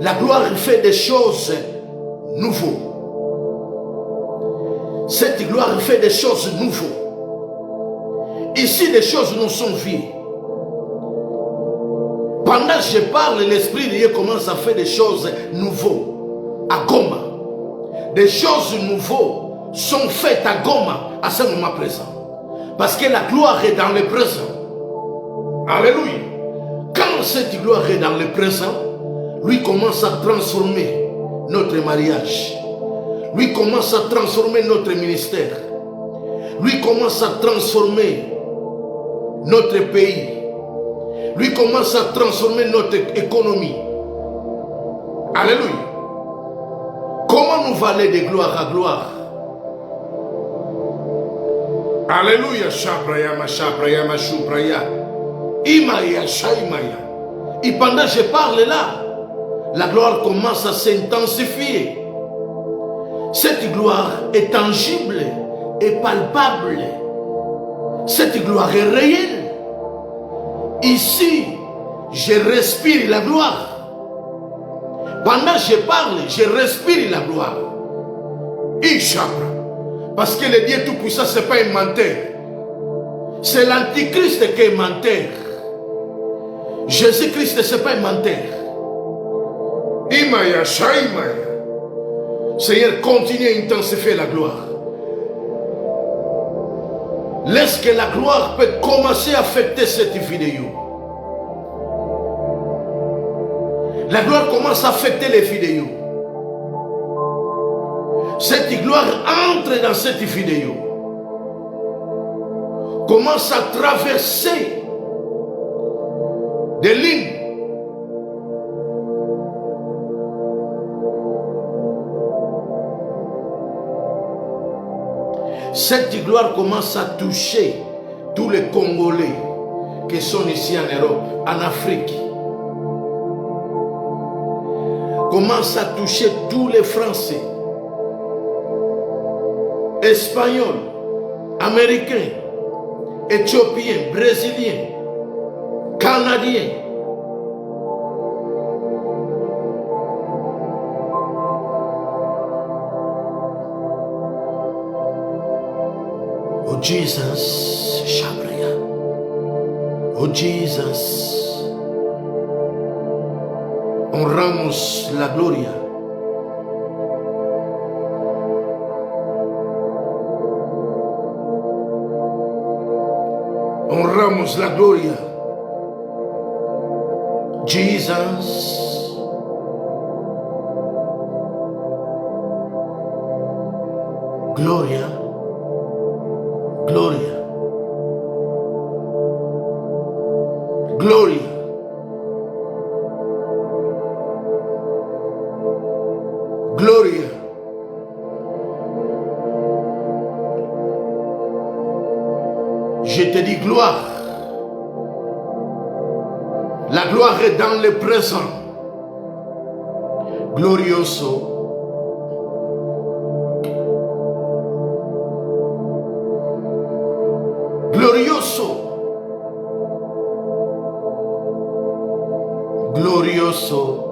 La gloire fait des choses nouvelles. Cette gloire fait des choses nouvelles. Ici, les choses nous sont vieilles. Pendant que je parle, l'Esprit de Dieu commence à faire des choses nouvelles à Goma. Des choses nouvelles sont faites à Goma à ce moment présent. Parce que la gloire est dans le présent. Alléluia. Quand cette gloire est dans le présent, lui commence à transformer notre mariage. Lui commence à transformer notre ministère. Lui commence à transformer notre pays. Lui commence à transformer notre économie. Alléluia. Comment nous va aller de gloire à gloire? Alléluia. Shabraya, Mashabraya, Mashubraya. Imaya, Shaimaya. Et pendant que je parle là, la gloire commence à s'intensifier. Cette gloire est tangible et palpable. Cette gloire est réelle. Ici, je respire la gloire. Pendant que je parle, je respire la gloire. Ishapra. Parce que le Dieu Tout-Puissant, ce n'est pas un menteur. C'est l'Antichrist qui est menteur. Jésus-Christ, ce n'est pas un menteur. Imaya, Shaimaya. Seigneur, continue à intensifier la gloire. Laisse que la gloire peut commencer à affecter cette vidéo. La gloire commence à affecter les vidéos. Cette gloire entre dans cette vidéo. Commence à traverser des lignes. Cette gloire commence à toucher tous les Congolais qui sont ici en Europe, en Afrique. commence à toucher tous les Français, Espagnols, Américains, Éthiopiens, Brésiliens, Canadiens. Oh Jesus, Shabraya. Oh Jesus, honramos la gloria. Honramos la gloria. Jesus, gloria, gloria, gloria. Gloria. Je te dis gloire. La gloire est dans le présent. Glorioso. Glorioso. Glorioso.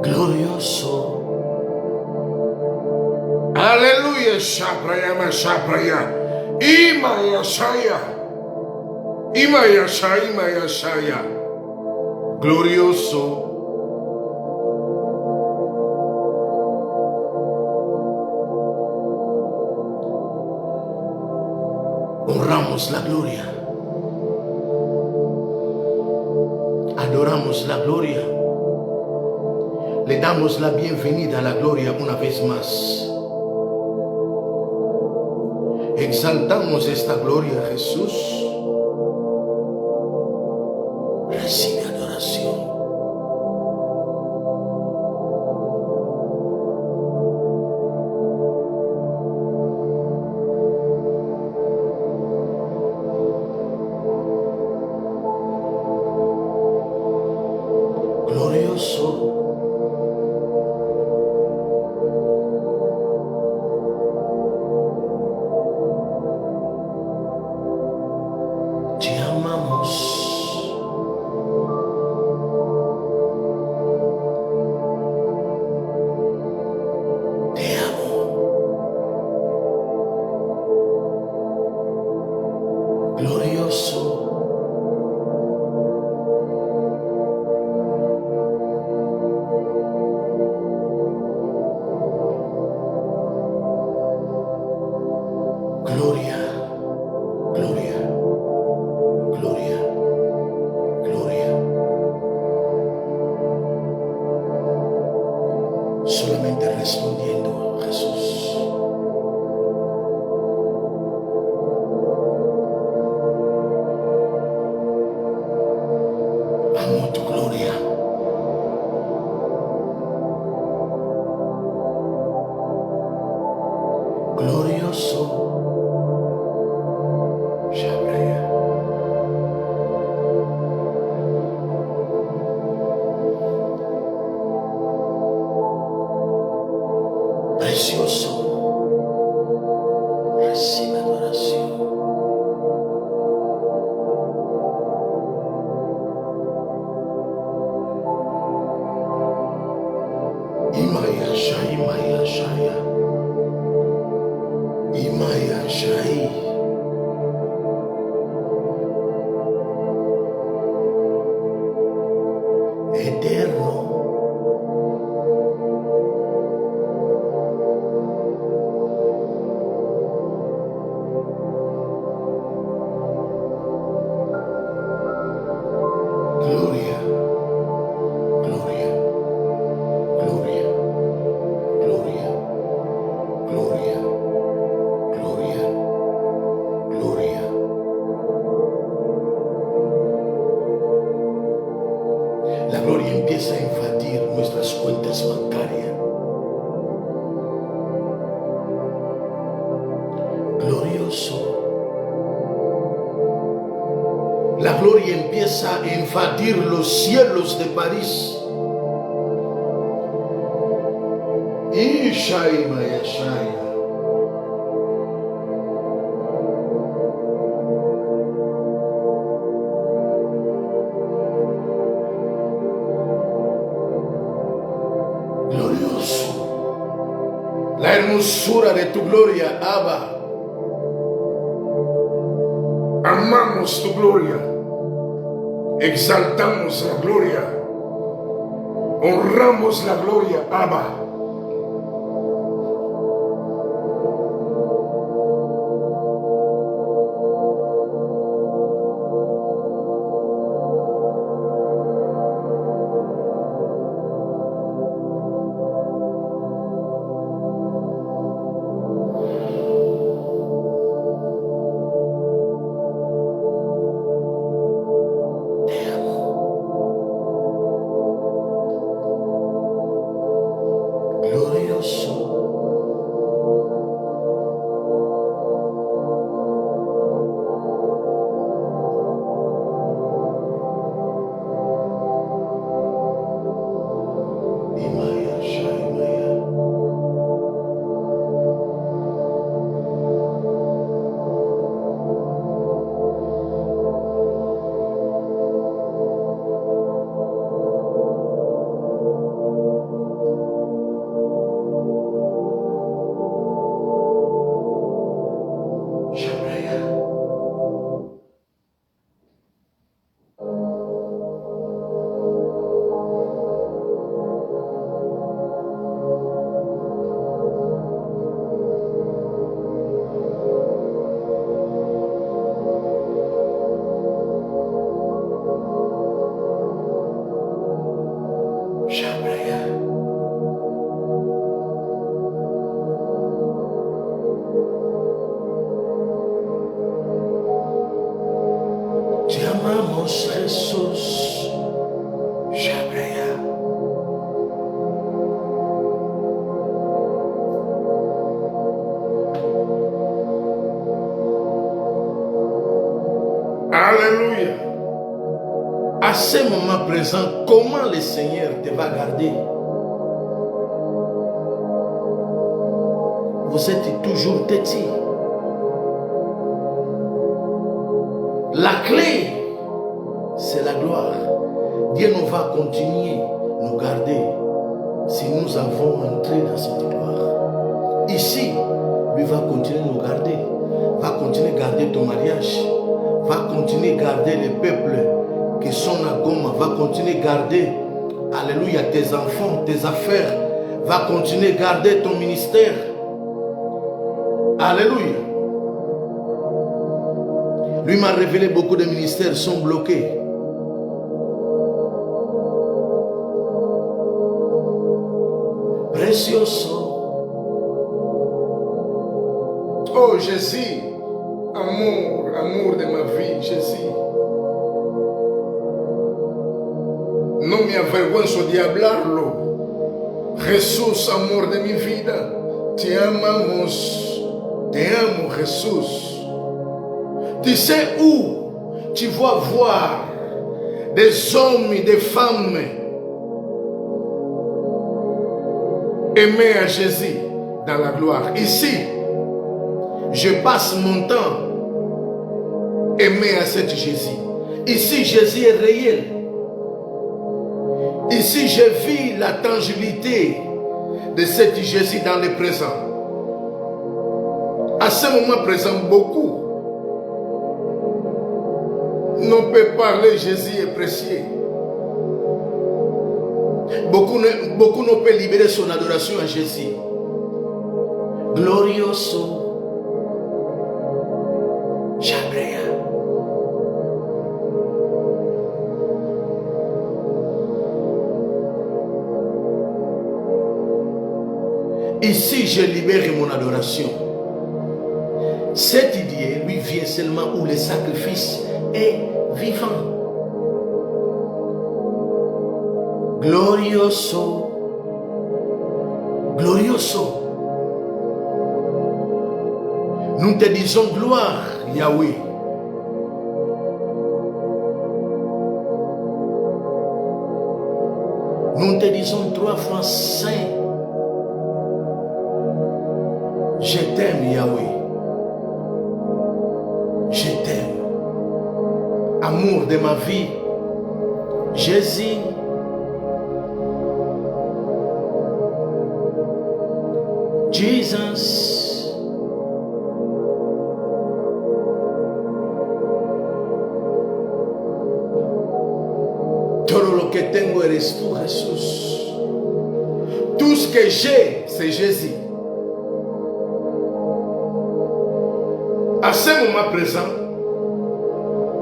Glorioso. Alléluia, Shabraya, ma Shabraya. Imaya Shaya. Imaya Shaya, Imaya Shaya. Glorioso. Honramos la gloria. Adoramos la gloria. Le damos la bienvenida a la gloria una vez más. Exaltamos esta gloria a Jesús. Recibe adoración. Glorioso. Te amamos. Te amo. Glorioso. Gloria, gloria, gloria, gloria. Solamente respondiendo a Jesús. Amo tu gloria. Glorioso. Shabraya. Precioso. Recibe adoración. Imaya Shaya, Imaya Shaya. Imaya Shaya. glorioso. La gloria empieza a invadir los cielos de París. Ishai Mayashaya. Glorioso. La hermosura de tu gloria, Abba. Amamos tu gloria, exaltamos la gloria, honramos la gloria, Abba. Te amamos, Jesús. Shabrea. Alléluia. À ce moment présent, comment le Seigneur te va garder? Vous êtes toujours têtu. La clé, c'est la gloire. Dieu nous va continuer à nous garder si nous avons entré dans cette gloire. Ici, lui va continuer à nous garder. Va continuer à garder ton mariage. Va continuer à garder les peuples qui sont à Goma. Va continuer à garder, alléluia, tes enfants, tes affaires. Va continuer à garder ton ministère. Alléluia. Lui m'a révélé beaucoup de ministères sont bloqués. Precioso. Oh Jésus, amour, amour de ma vie, Jésus. No me avergüenzo de hablarlo. Jesús, amor de mi vida, te amamos. Te amo, Jesús. Tu sais où tu vas voir des hommes et des femmes aimer à Jésus dans la gloire. Ici, je passe mon temps aimer à cet Jésus. Ici, Jésus est réel. Ici, je vis la tangibilité de cet Jésus dans le présent. À ce moment présent, beaucoup ne peut parler Jésus est précieux. Beaucoup ne peuvent libérer son adoration à Jésus. Glorioso. Shabrea. Ici, je libère mon adoration. Cette idée lui vient seulement où le sacrifice est vivant. Glorioso. Glorioso. Nous te disons gloire, Yahweh. Nous te disons 3 fois Saint. Je t'aime, Yahweh. Je t'aime. Amour de ma vie. Jésus. Jesus. Todo lo que tengo eres tú, Jesús. Tout ce que j'ai, c'est Jésus. À ce moment présent,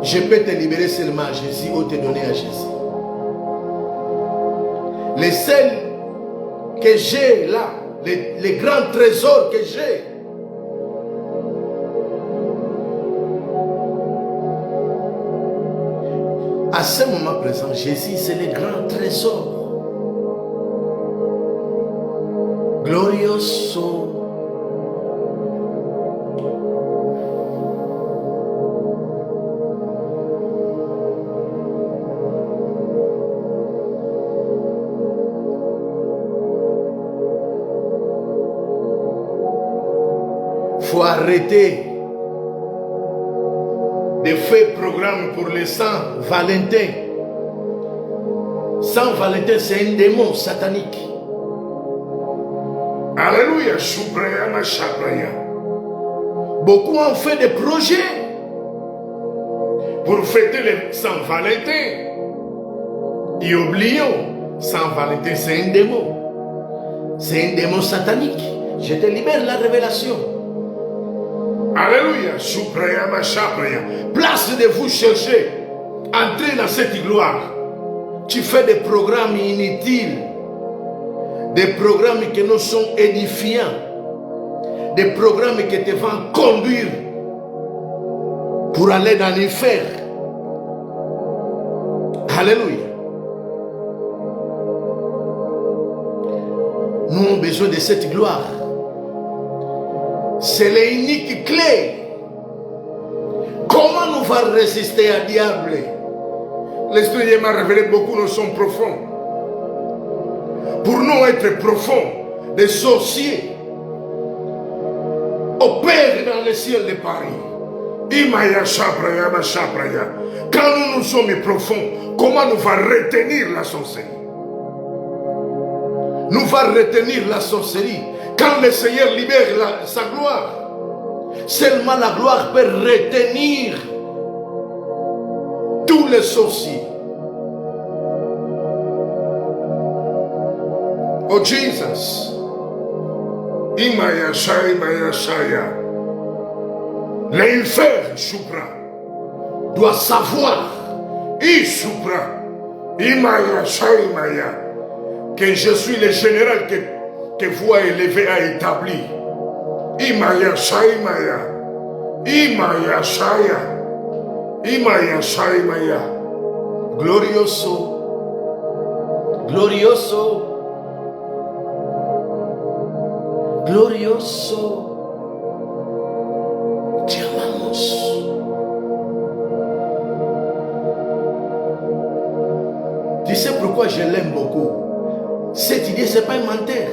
je peux te libérer seulement à Jésus ou te donner à Jésus. Les seuls que j'ai là, les grands trésors que j'ai, à ce moment présent, Jésus, c'est le grand trésor. Glorioso. Faut arrêter de faire programme pour les Saint-Valentin. Saint-Valentin, c'est un démon satanique. Alléluia. Shubraya Mashabraya. Beaucoup ont fait des projets pour fêter le Saint-Valentin. Et oublions, Saint-Valentin, c'est un démon. C'est un démon satanique. Je te libère la révélation. Alléluia. Shubraya Mashabraya. Place de vous chercher. Entrez dans cette gloire. Tu fais des programmes inutiles. Des programmes qui nous sont édifiants. Des programmes qui te vont conduire pour aller dans l'enfer. Alléluia. Nous avons besoin de cette gloire. C'est l'unique clé. Comment nous va résister à diable? L'Esprit de Dieu m'a révélé beaucoup de son profond. Pour nous être profonds, des sorciers opèrent dans le ciel de Paris. Imaya Shabraya Mashabraya. Quand nous sommes profonds, comment nous va retenir la sorcellerie? Nous va retenir la sorcellerie. Quand le Seigneur libère sa gloire, seulement la gloire peut retenir tous les sorciers. Oh Jesus. Imaya Shaya. L'enfer, Shupra, doit savoir, Ishupra, Imaya Shaya, que je suis le général que vous a élevé à établir. Imaya Shaya, Imaya Shaya, Imaya Shaya, glorioso, glorioso, glorioso. Te amamos. Tu sais pourquoi je l'aime beaucoup? Cette idée, ce n'est pas un menteur.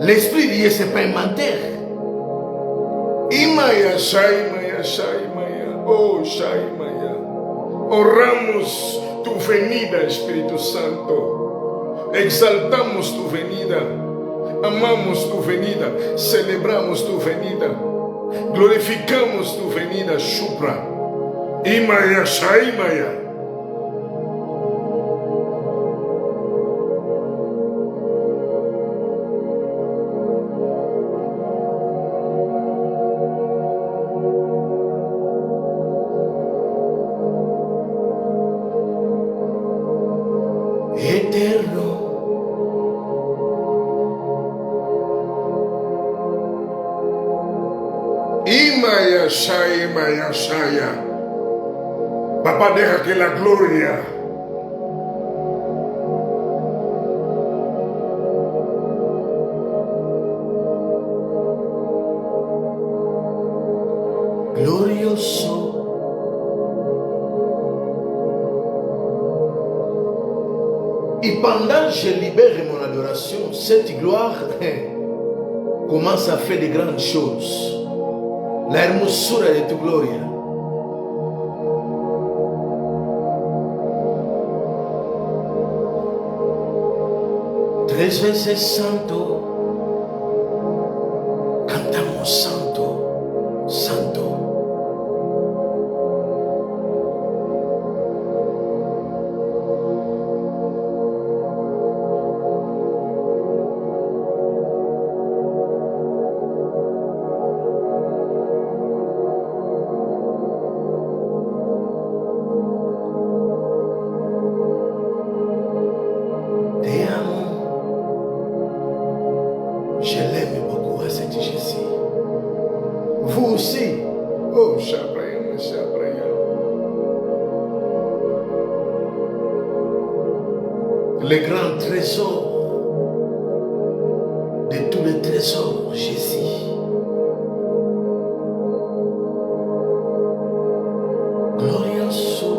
L'Esprit de Dieu, ce n'est pas un menteur. Imaya Shaimaya Shaimaya. Oh Shaimaya. Oramos tu venida, Espíritu Santo. Exaltamos tu venida. Amamos tu venida. Celebramos tu venida. Glorificamos tu venida, Shupra. Imaya Shaimaya. Eterno. Imaya Shaya. Papá, deja que la gloria Glorioso. Et pendant que je libère mon adoration, cette gloire commence à faire de grandes choses. La hermosura de tu gloria. Tres veces santo, cantamos santo, santo. Je l'aime beaucoup à cet Jésus. Vous aussi. Oh, Shabraya, Shabraya. Le grand trésor de tous les trésors, Jésus. Glorioso.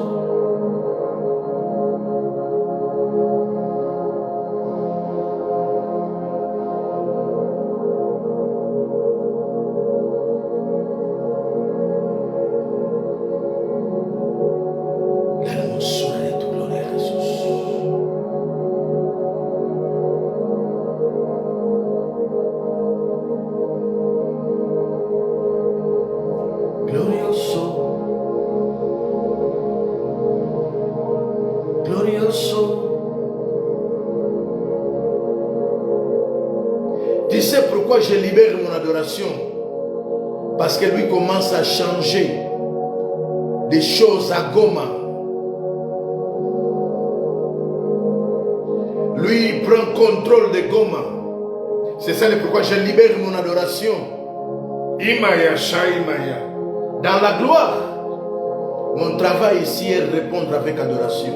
Tu sais pourquoi je libère mon adoration? Parce que lui commence à changer des choses à Goma. Lui prend contrôle de Goma. C'est ça pourquoi je libère mon adoration. Imaya, Shaimaya. Dans la gloire, mon travail ici est de répondre avec adoration.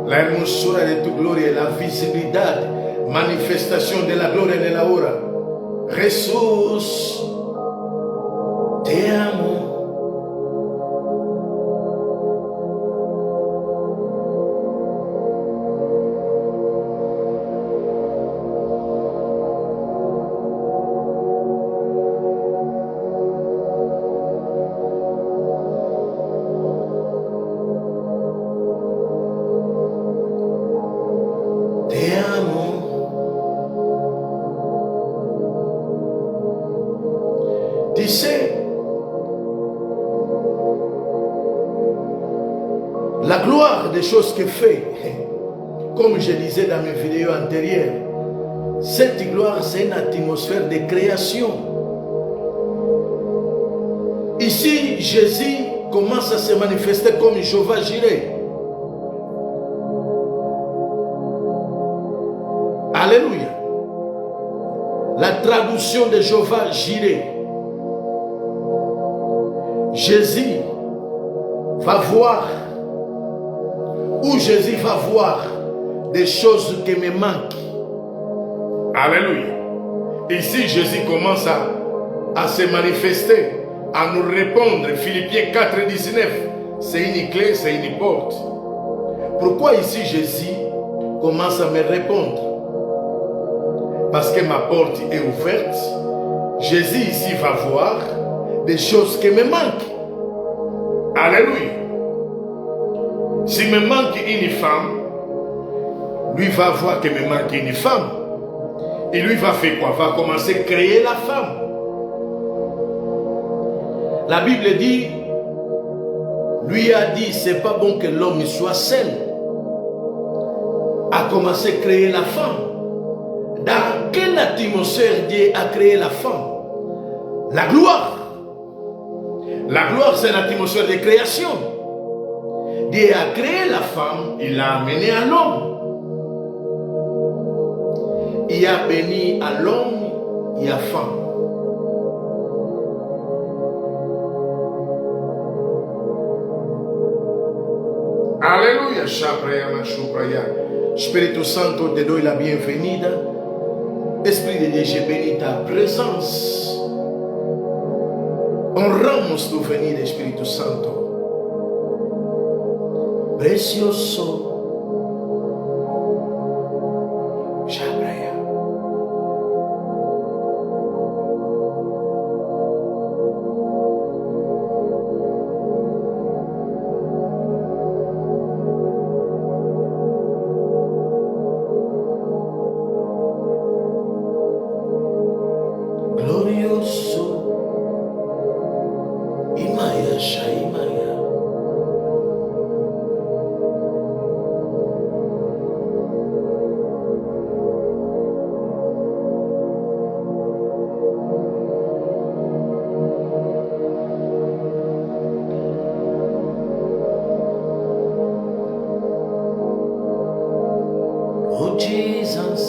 La hermosura de tu gloria, la visibilité, manifestation de la gloria de la hora. Jesús, te amo. Tu sais, la gloire des choses qu'il fait, comme je disais dans mes vidéos antérieures, cette gloire c'est une atmosphère de création. Ici, Jésus commence à se manifester comme Jéhovah Jireh. Alléluia. La traduction de Jéhovah Jireh. Jésus va voir, ou Jésus va voir des choses qui me manquent. Alléluia. Ici, Jésus commence à se manifester, à nous répondre. Philippiens 4, 19. C'est une clé, c'est une porte. Pourquoi ici Jésus commence à me répondre? Parce que ma porte est ouverte. Jésus ici va voir des choses qui me manquent. Alléluia. S'il me manque une femme, lui va voir qu'il me manque une femme. Et lui va faire quoi? Va commencer à créer la femme. La Bible dit, lui a dit, c'est pas bon que l'homme soit seul. A commencé à créer la femme. Dans quelle atmosphère Dieu a créé la femme? La gloire. La gloire, c'est l'atmosphère de création. Dieu a créé la femme, il l'a amenée à l'homme. Il a béni à l'homme et à la femme. Alléluia. Shabraya, Mashubraya. Espírito Santo, te doy la bienvenida. Esprit de Dieu, je bénis ta présence. Honramos tu venida, Espíritu Santo. Precioso. Shabrea. Glorioso. Imaya Shaimaya. Oh Jesus.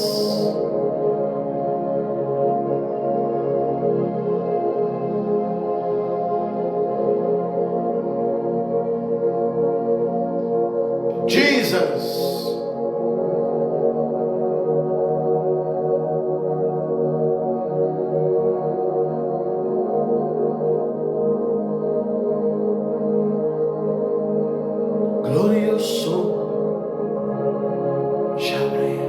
Jesus. Glorioso. Shabrea.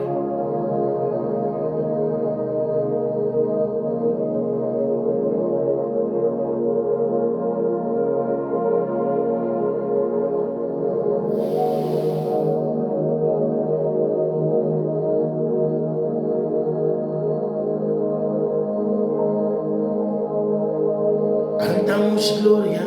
Cantamos gloria.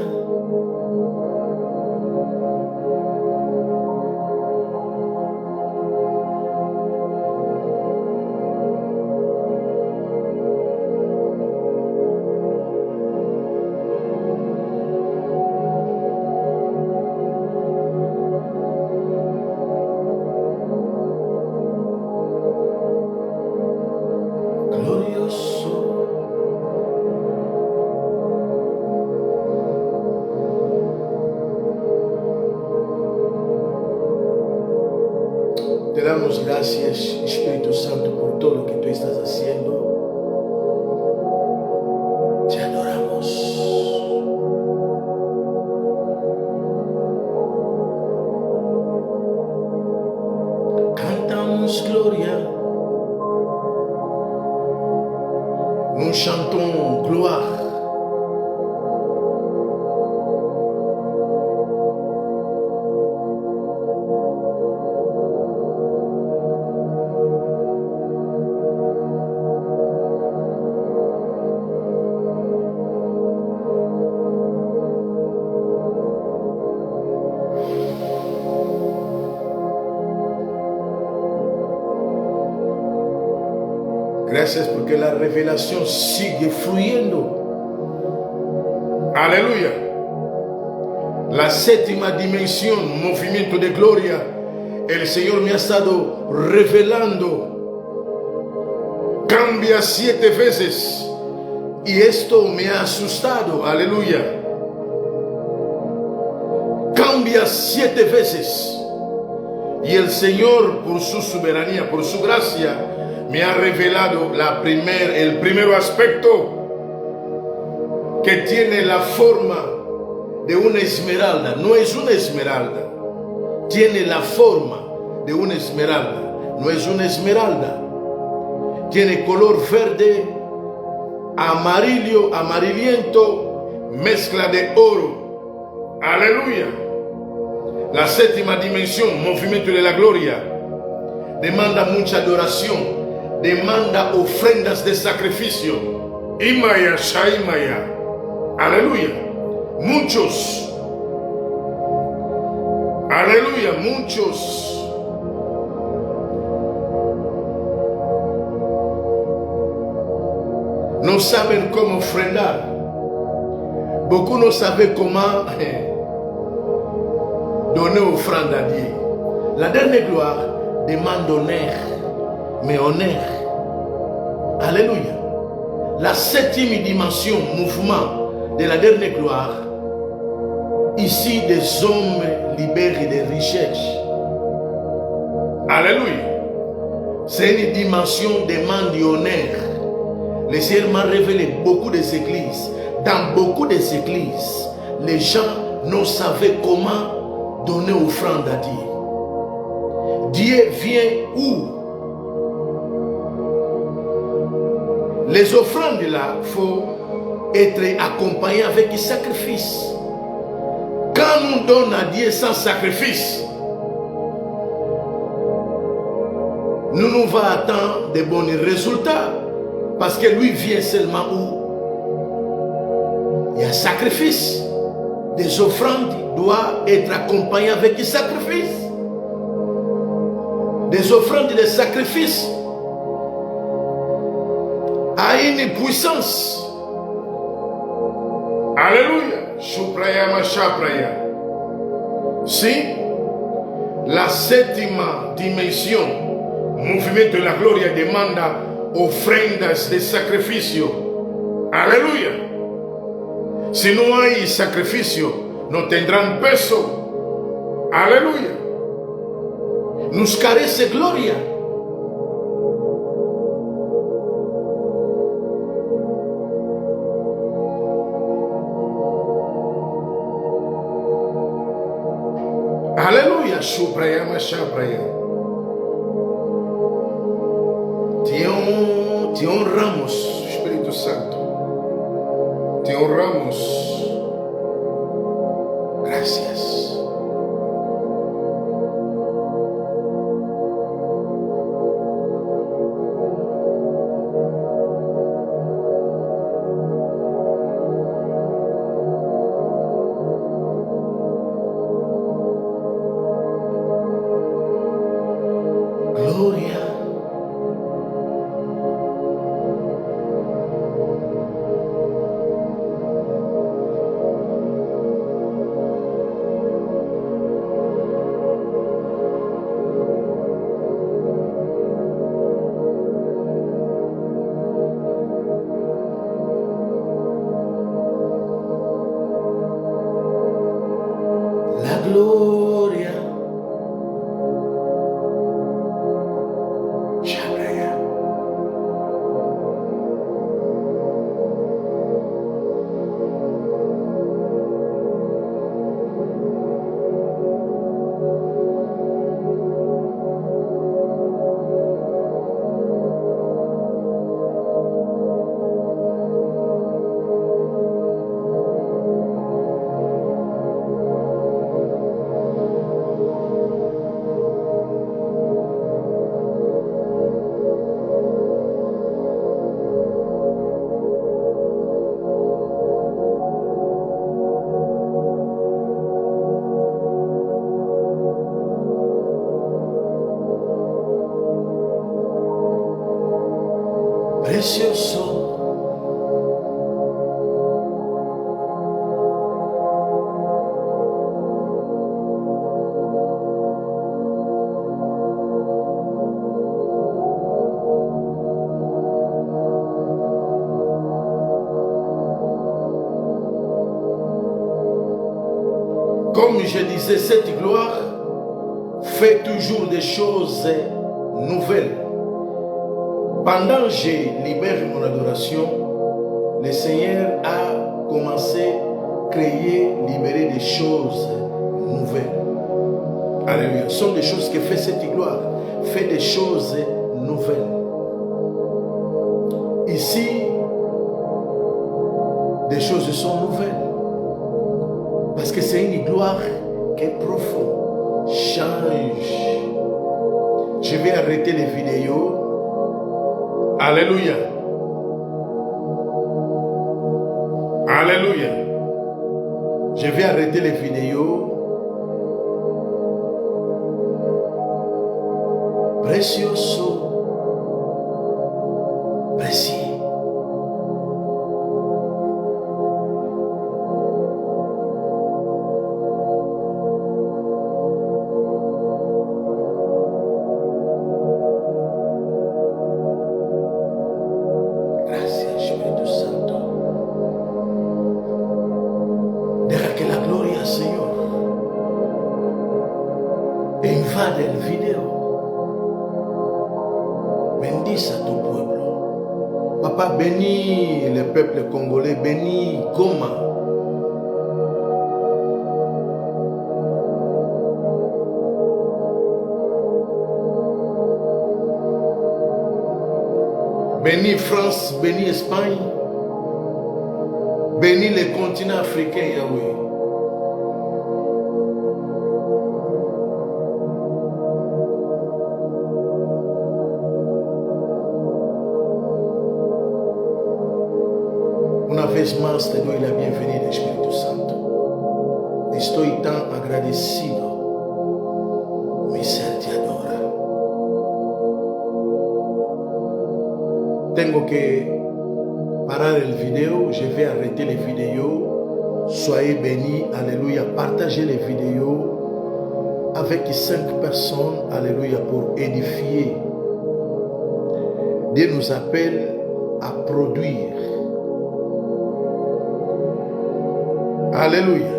Glorioso. Te damos gracias, Espíritu Santo, por todo lo que tú estás haciendo. Te adoramos. Cantamos gloria. Nous chantons gloire. Gracias porque la revelación sigue fluyendo. Aleluya. La séptima dimensión, movimiento de gloria, el Señor me ha estado revelando. Cambia 7 veces. Y esto me ha asustado. Aleluya. Cambia 7 veces. Y el Señor, por su soberanía, por su gracia, me ha revelado el primer aspecto que tiene la forma de una esmeralda. No es una esmeralda. Tiene la forma de una esmeralda. No es una esmeralda. Tiene color verde, amarillo, amarillento, mezcla de oro. Aleluya. La séptima dimensión, movimiento de la gloria, demanda mucha adoración. Demanda ofrendas de sacrificio. Imaya Shaimaya. Aleluya. Muchos. Aleluya. Muchos. No saben cómo ofrendar. Beaucoup ne savent comment donner offrande à Dieu. La dernière gloire demande honneur. Mais honneur. Alléluia. La septième dimension, mouvement de la dernière gloire, ici des hommes libérés des richesses. Alléluia. C'est une dimension demande d'honneur. Le Seigneur m'a révélé beaucoup des églises. Dans beaucoup des églises, les gens ne savaient comment donner offrande à Dieu. Dieu vient où? Les offrandes là, il faut être accompagné avec un sacrifice. Quand nous donnons à Dieu sans sacrifice, nous va attendre de bons résultats. Parce que lui vient seulement où il y a sacrifice. Des offrandes doivent être accompagnées avec un sacrifice. Des offrandes et des sacrifices a une puissance. Alléluia. Shupraya Mashapraya. Si la septième dimension, mouvement de la gloria, demande ofrendas de sacrificio. Alléluia. Si no hay sacrificio, no tendrán peso. Alléluia. Nos carece gloria. Alléluia. Shupraya Mashapraya. Te honramos, Espírito Santo. Te honramos. Gracias. Gloria. La gloria. Shabraya. Precioso. Comme je disais, cette gloire fait toujours des choses nouvelles. Pendant que je libère mon adoration, le Seigneur a commencé à créer, libérer des choses nouvelles. Alléluia. Ce sont des choses que fait cette gloire. Fait des choses nouvelles. Ici, des choses sont nouvelles. Parce que c'est une gloire qui est profonde. Change. Je vais arrêter les vidéos. Alléluia. Alléluia. Je vais arrêter les vidéos. Precioso. Précieux. Invade el video. Bendice à ton peuple. Papa, bénis le peuple congolais, bénis Goma. Bénis France, bénis Espagne, bénis les continents africains, Yahweh. Una vez más te doy la bienvenida, Espíritu Santo. Estoy tan agradecido. Mi ser te adora. Tengo que parar el vidéo. Je vais arrêter les vidéos. Soyez bénis. Alléluia. Partagez les vidéos avec 5 personnes. Alléluia. Pour édifier. Dieu nous appelle à produire. Alléluia.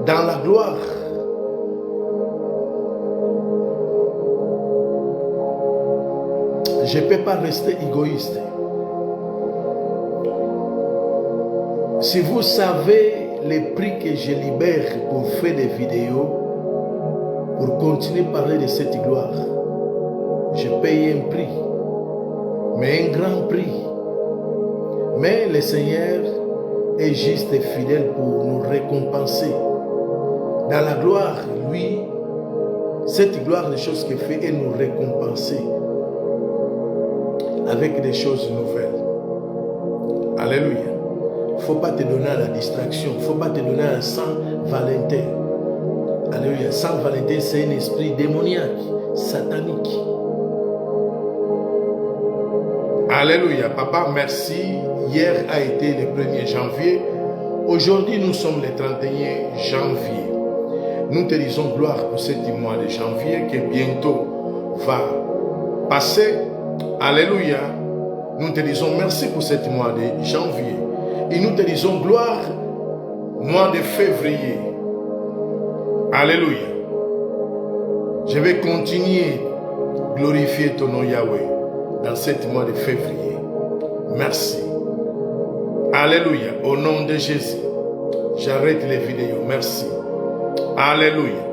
Dans la gloire, je ne peux pas rester égoïste. Si vous savez les prix que je libère pour faire des vidéos, pour continuer à parler de cette gloire, je paye un prix, mais un grand prix. Mais le Seigneur est juste et fidèle pour nous récompenser. Dans la gloire, lui, cette gloire, les choses qu'il fait, est nous récompenser avec des choses nouvelles. Alléluia. Il ne faut pas te donner à la distraction. Il ne faut pas te donner à Saint-Valentin. Alléluia. Saint-Valentin, c'est un esprit démoniaque, satanique. Alléluia. Papa, merci. Hier a été le 1er janvier. Aujourd'hui, nous sommes le 31 janvier. Nous te disons gloire pour ce mois de janvier qui bientôt va passer. Alléluia. Nous te disons merci pour ce mois de janvier. Et nous te disons gloire, mois de février. Alléluia. Je vais continuer à glorifier ton nom Yahweh dans ce mois de février. Merci. Alléluia. Au nom de Jésus, j'arrête les vidéos. Merci. Alléluia.